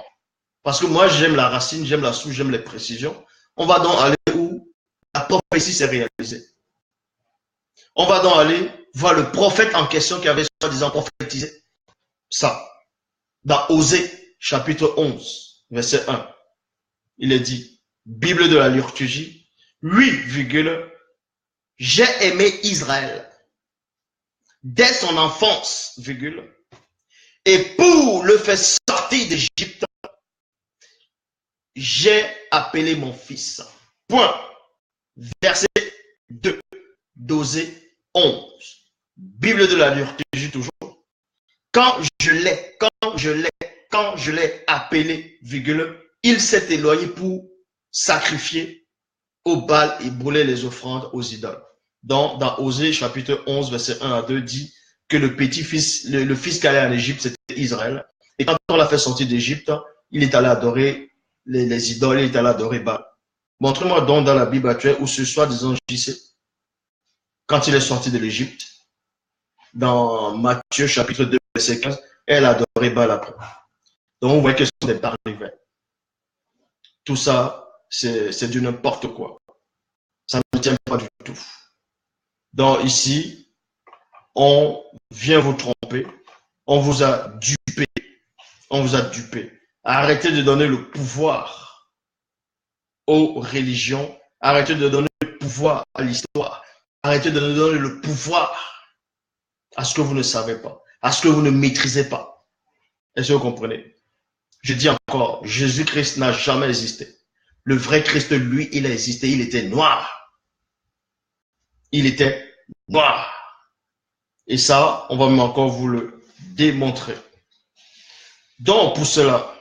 parce que moi, j'aime la racine, j'aime la souche, j'aime les précisions. On va donc aller où la prophétie s'est réalisée. On va donc aller voir le prophète en question qui avait soi-disant prophétisé ça. Dans Osée, chapitre 11, verset 1. il est dit, Bible de la liturgie, oui, virgule, j'ai aimé Israël dès son enfance, virgule, et pour le faire sortir d'Égypte, j'ai appelé mon fils. Point. Verset 2 d'Osée 11. Bible de la liturgie toujours. Quand je l'ai appelé, virgule, il s'est éloigné pour sacrifier au Baal et brûler les offrandes aux idoles. Donc, dans Osée chapitre 11, verset 1 à 2, dit que le petit-fils, le fils qui allait en Égypte, c'était Israël. Et quand on l'a fait sortir d'Égypte, il est allé adorer les idoles, il est allé adorer Baal. Montre-moi donc dans la Bible actuelle où ce soit disons JC, quand il est sorti de l'Égypte, dans Matthieu chapitre 2, verset 15, elle adorait Baal après. Donc, vous voyez que ce sont des parlers. Tout ça, c'est du n'importe quoi. Ça ne tient pas du tout. Donc, ici, on vient vous tromper. On vous a dupé. On vous a dupé. Arrêtez de donner le pouvoir aux religions. Arrêtez de donner le pouvoir à l'histoire. Arrêtez de donner le pouvoir à ce que vous ne savez pas, à ce que vous ne maîtrisez pas. Est-ce que vous comprenez? Je dis encore, Jésus-Christ n'a jamais existé. Le vrai Christ, lui, il a existé. Il était noir. Il était noir. Et ça, on va même encore vous le démontrer. Donc, pour cela,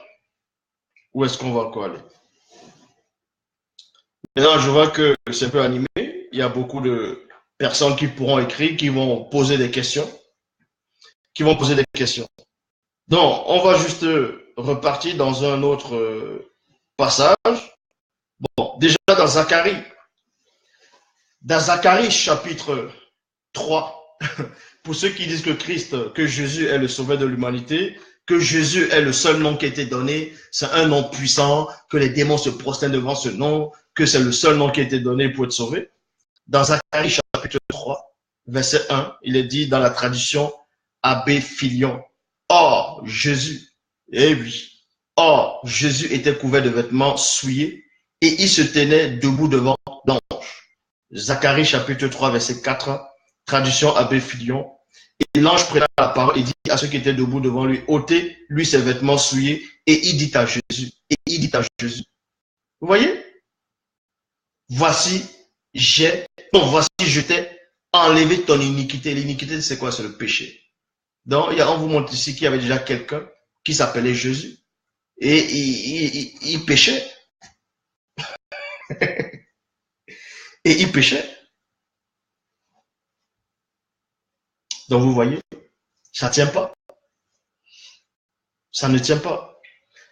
où est-ce qu'on va encore aller? Maintenant, je vois que c'est un peu animé. Il y a beaucoup de personnes qui pourront écrire, qui vont poser des questions. Donc, on va juste repartir dans un autre passage. Bon, déjà dans Zacharie. Dans Zacharie chapitre 3, pour ceux qui disent que Jésus est le sauveur de l'humanité, que Jésus est le seul nom qui a été donné, c'est un nom puissant, que les démons se prosternent devant ce nom, que c'est le seul nom qui a été donné pour être sauvé. Dans Zacharie chapitre 3, verset 1, il est dit dans la tradition Abbé Filion, or Jésus, eh oui, or Jésus était couvert de vêtements souillés et il se tenait debout devant l'ange. Zacharie chapitre 3, verset 4, tradition Abbé Filion. Et l'ange prenait la parole et dit à ceux qui étaient debout devant lui, ôtez lui ses vêtements souillés, et il dit à Jésus, vous voyez? Voici, je t'ai enlevé ton iniquité. L'iniquité, c'est quoi? C'est le péché. Donc, on vous montre ici qu'il y avait déjà quelqu'un qui s'appelait Jésus, et il péchait. Et il péchait. Donc, vous voyez, ça ne tient pas. Ça ne tient pas.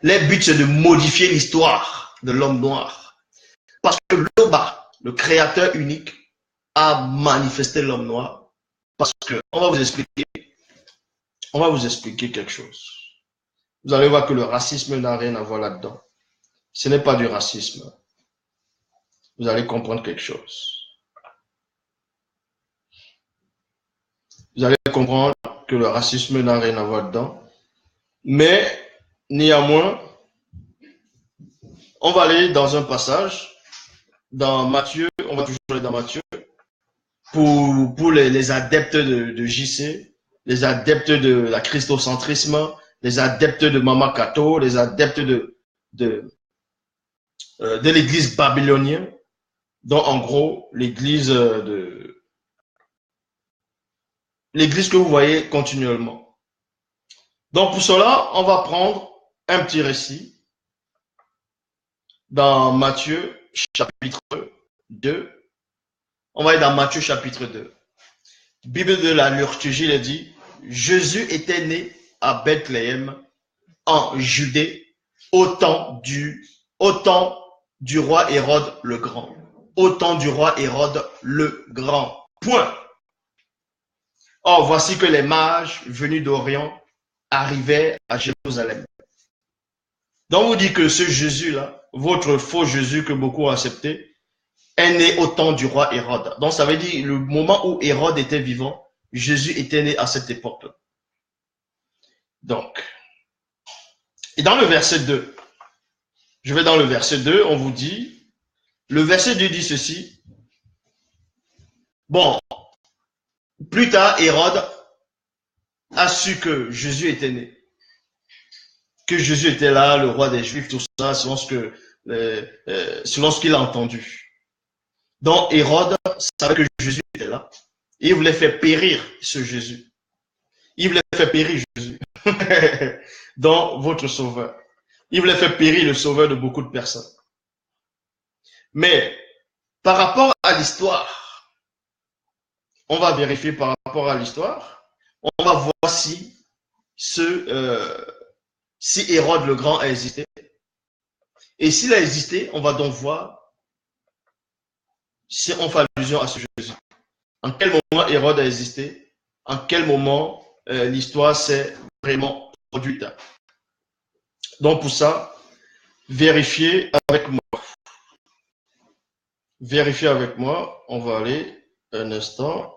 Le but, c'est de modifier l'histoire de l'homme noir. Parce que Loba, le créateur unique, a manifesté l'homme noir. Parce que, on va vous expliquer quelque chose. Vous allez voir que le racisme n'a rien à voir là-dedans. Ce n'est pas du racisme. Vous allez comprendre quelque chose. Vous allez comprendre que le racisme n'a rien à voir dedans. Mais, néanmoins, on va aller dans un passage, dans Matthieu, on va toujours aller dans Matthieu, pour les adeptes de JC, les adeptes de la christocentrisme, les adeptes de Mama Kato, les adeptes de l'église babylonienne, donc en gros, l'église que vous voyez continuellement. Donc pour cela, on va prendre un petit récit dans Matthieu chapitre 2. On va aller dans Matthieu chapitre 2. Bible de la liturgie, il dit, Jésus était né à Bethléem, en Judée, au temps du roi Hérode le Grand. Au temps du roi Hérode le Grand. Point. Or, voici que les mages venus d'Orient arrivaient à Jérusalem. Donc, vous dit que ce Jésus-là, votre faux Jésus que beaucoup ont accepté, est né au temps du roi Hérode. Donc, ça veut dire le moment où Hérode était vivant, Jésus était né à cette époque-là. Donc, et dans le verset 2, Je vais dans le verset 2, on vous dit, le verset 2 dit ceci. Bon, plus tard, Hérode a su que Jésus était né, que Jésus était là, le roi des Juifs, tout ça, selon ce qu'il a entendu. Donc, Hérode savait que Jésus était là. Il voulait faire périr ce Jésus. Il voulait faire périr Jésus. Donc, votre sauveur. Il voulait faire périr le sauveur de beaucoup de personnes. Mais, par rapport à l'histoire, on va vérifier par rapport à l'histoire, on va voir si Hérode le Grand a existé. Et s'il a existé, on va donc voir si on fait allusion à ce Jésus. En quel moment Hérode a existé? En quel moment l'histoire s'est vraiment produite? Donc pour ça, vérifiez avec moi. Vérifiez avec moi. On va aller un instant.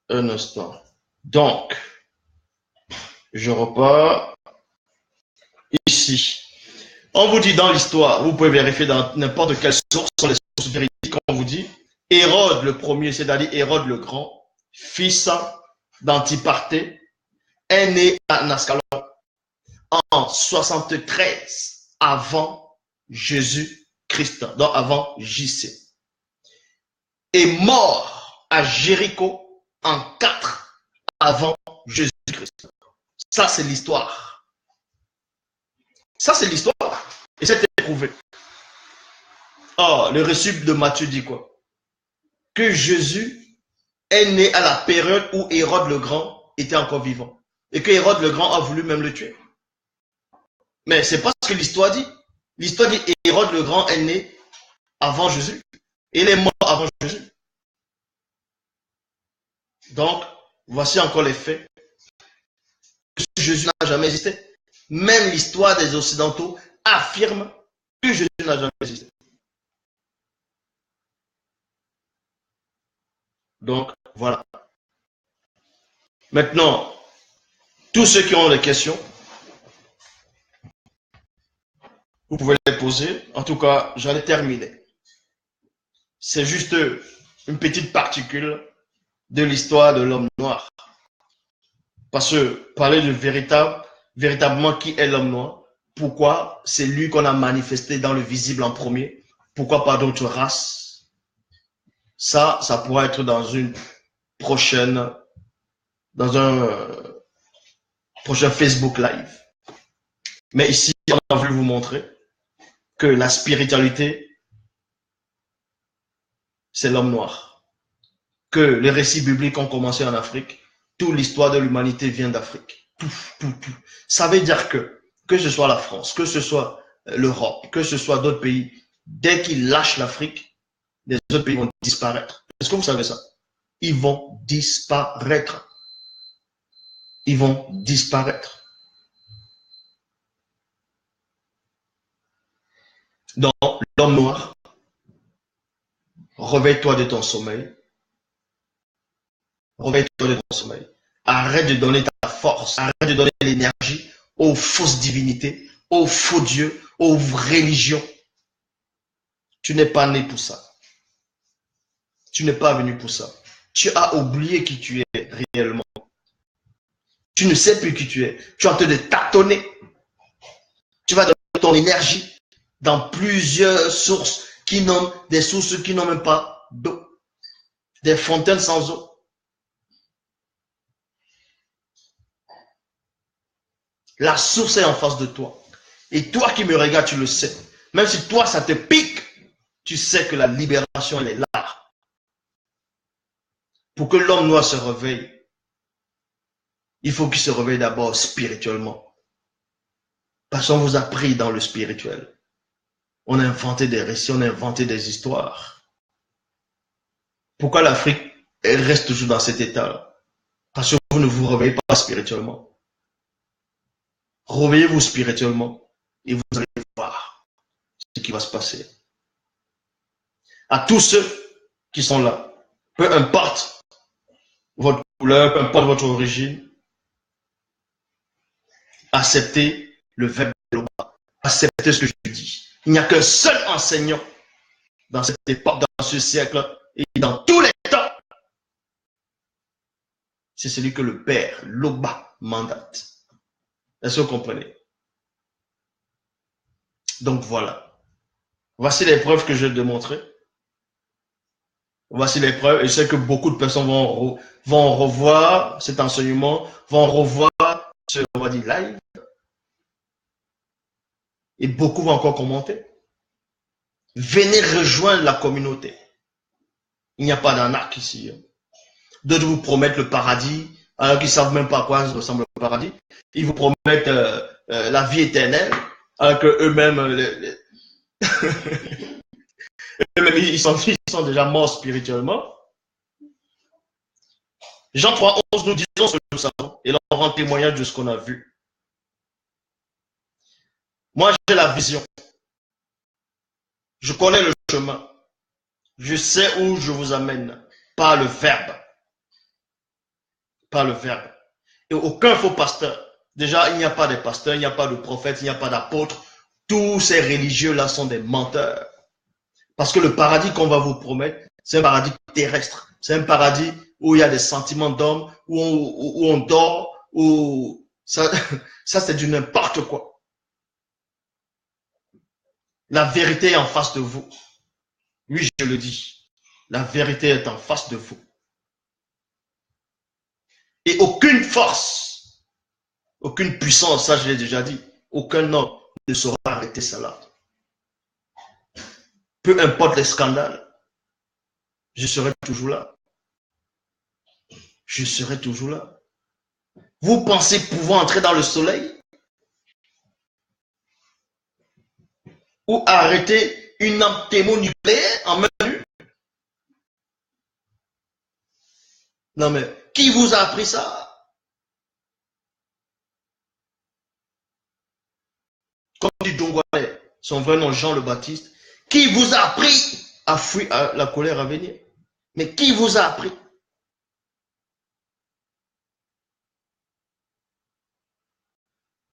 Un instant. Donc, je repars ici. On vous dit dans l'histoire, vous pouvez vérifier dans n'importe quelle source, sur les sources véridiques, on vous dit, Hérode le premier, c'est-à-dire Hérode le Grand, fils d'Antiparté, est né à Ascalon en 73 avant Jésus-Christ, donc avant JC, et mort à Jéricho en 4 avant Jésus-Christ. Ça, c'est l'histoire. Ça, c'est l'histoire. Et c'est éprouvé. Or, le récit de Matthieu dit quoi? Que Jésus est né à la période où Hérode le Grand était encore vivant. Et que Hérode le Grand a voulu même le tuer. Mais c'est pas ce que l'histoire dit. L'histoire dit Hérode le Grand est né avant Jésus. Et il est mort avant Jésus. Donc, voici encore les faits. Jésus n'a jamais existé. Même l'histoire des Occidentaux affirme que Jésus n'a jamais existé. Donc, voilà. Maintenant, tous ceux qui ont des questions, vous pouvez les poser. En tout cas, j'en ai terminé. C'est juste une petite particule de l'histoire de l'homme noir. Parce que parler de véritablement qui est l'homme noir, pourquoi c'est lui qu'on a manifesté dans le visible en premier, pourquoi pas d'autres races, ça pourra être dans un prochain Facebook Live. Mais ici, on a voulu vous montrer que la spiritualité, c'est l'homme noir. Que les récits bibliques ont commencé en Afrique. Toute l'histoire de l'humanité vient d'Afrique. Tout. Ça veut dire que ce soit la France, que ce soit l'Europe, que ce soit d'autres pays, dès qu'ils lâchent l'Afrique, les autres pays vont disparaître. Est-ce que vous savez ça? Ils vont disparaître. Ils vont disparaître. Donc, l'homme noir, réveille-toi de ton sommeil. Réveille-toi de ton sommeil. Arrête de donner ta force, arrête de donner l'énergie aux fausses divinités, aux faux dieux, aux religions. Tu n'es pas né pour ça. Tu n'es pas venu pour ça. Tu as oublié qui tu es réellement. Tu ne sais plus qui tu es. Tu es en train de tâtonner. Tu vas donner ton énergie dans plusieurs sources qui n'ont même pas d'eau. Des fontaines sans eau. La source est en face de toi. Et toi qui me regardes, tu le sais. Même si toi, ça te pique, tu sais que la libération, elle est là. Pour que l'homme noir se réveille, il faut qu'il se réveille d'abord spirituellement. Parce qu'on vous a pris dans le spirituel. On a inventé des récits, on a inventé des histoires. Pourquoi l'Afrique reste toujours dans cet état-là? Parce que vous ne vous réveillez pas spirituellement. Réveillez-vous spirituellement et vous allez voir ce qui va se passer. À tous ceux qui sont là, peu importe votre couleur, peu importe votre origine, acceptez le verbe de loi. accepter ce que je dis. Il n'y a qu'un seul enseignant dans cette époque, dans ce siècle et dans tous les temps. C'est celui que le Père, l'Oba, mandate. Est-ce que vous comprenez? Donc voilà. Voici les preuves que je vais démontrer. Voici les preuves. Et je sais que beaucoup de personnes vont revoir cet enseignement, vont revoir ce, on va dire, live. Et beaucoup vont encore commenter. Venez rejoindre la communauté. Il n'y a pas d'arnaque ici. D'autres vous promettent le paradis, alors qu'ils ne savent même pas à quoi ressemble le paradis. Ils vous promettent la vie éternelle, alors qu'eux-mêmes, eux-mêmes ils sont déjà morts spirituellement. Jean 3, 11, nous disons ce que nous savons, et là on rend témoignage de ce qu'on a vu. Moi, j'ai la vision. Je connais le chemin. Je sais où je vous amène, par le verbe. Par le verbe. Et aucun faux pasteur. Déjà, il n'y a pas de pasteurs, il n'y a pas de prophètes, il n'y a pas d'apôtres. Tous ces religieux-là sont des menteurs. Parce que le paradis qu'on va vous promettre, c'est un paradis terrestre. C'est un paradis où il y a des sentiments d'homme, où on dort, où ça c'est du n'importe quoi. La vérité est en face de vous. Oui, je le dis. La vérité est en face de vous. Et aucune force, aucune puissance, ça je l'ai déjà dit, aucun homme ne saura arrêter cela. Peu importe les scandales, je serai toujours là. Je serai toujours là. Vous pensez pouvoir entrer dans le soleil ou arrêter une lampe thermonucléaire en main nue? Non mais, qui vous a appris ça? Comme dit Dongwale, son vrai nom Jean le Baptiste, qui vous a appris à fuir la colère à venir? Mais qui vous a appris?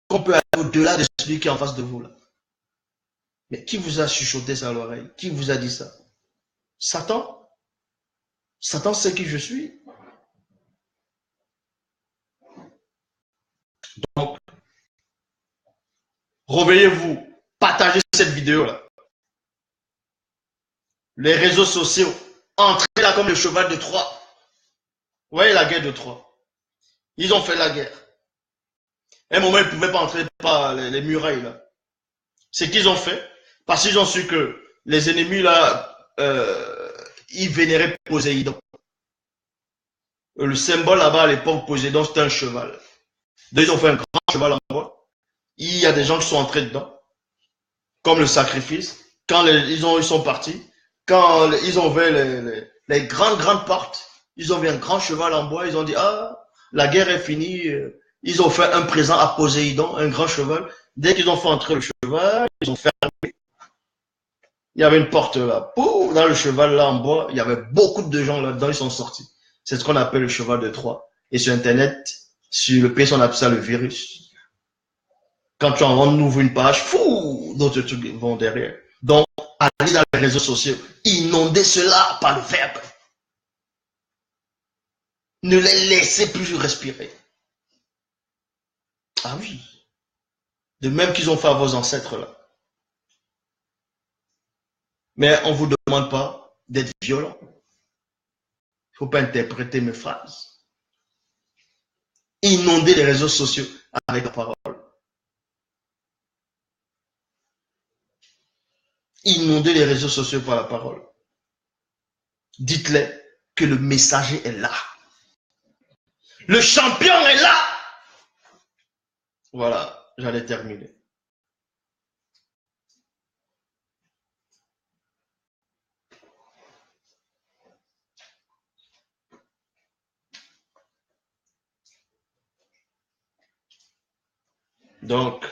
Qu'on peut aller au-delà de celui qui est en face de vous là. Mais qui vous a chuchoté ça à l'oreille? Qui vous a dit ça? Satan? Satan sait qui je suis. Donc, réveillez-vous, partagez cette vidéo-là. Les réseaux sociaux, entrez là comme le cheval de Troie. Vous voyez la guerre de Troie? Ils ont fait la guerre. À un moment, ils ne pouvaient pas entrer par les murailles là. C'est qu'ils ont fait, parce qu'ils ont su que les ennemis là, ils vénéraient Poséidon. Le symbole là-bas à l'époque, Poséidon, c'était un cheval. Donc, ils ont fait un grand cheval en bois. Il y a des gens qui sont entrés dedans, comme le sacrifice. Quand ils sont partis, quand ils ont vu les grandes portes, ils ont vu un grand cheval en bois, ils ont dit, ah, la guerre est finie. Ils ont fait un présent à Poséidon, un grand cheval. Dès qu'ils ont fait entrer le cheval, ils ont fermé. Il y avait une porte là. Pouh, dans le cheval là en bois, il y avait beaucoup de gens là-dedans, ils sont sortis. C'est ce qu'on appelle le cheval de Troie. Et sur Internet, sur le PC, on appelle ça le virus. Quand tu en ouvres une page, fou, d'autres trucs vont derrière. Donc, allez dans les réseaux sociaux, inondez cela par le verbe. Ne les laissez plus respirer. Ah oui. De même qu'ils ont fait à vos ancêtres là. Mais on ne vous demande pas d'être violent. Il ne faut pas interpréter mes phrases. Inondez les réseaux sociaux avec la parole. Inondez les réseaux sociaux par la parole. Dites-les que le messager est là. Le champion est là. Voilà, j'allais terminer. Donc,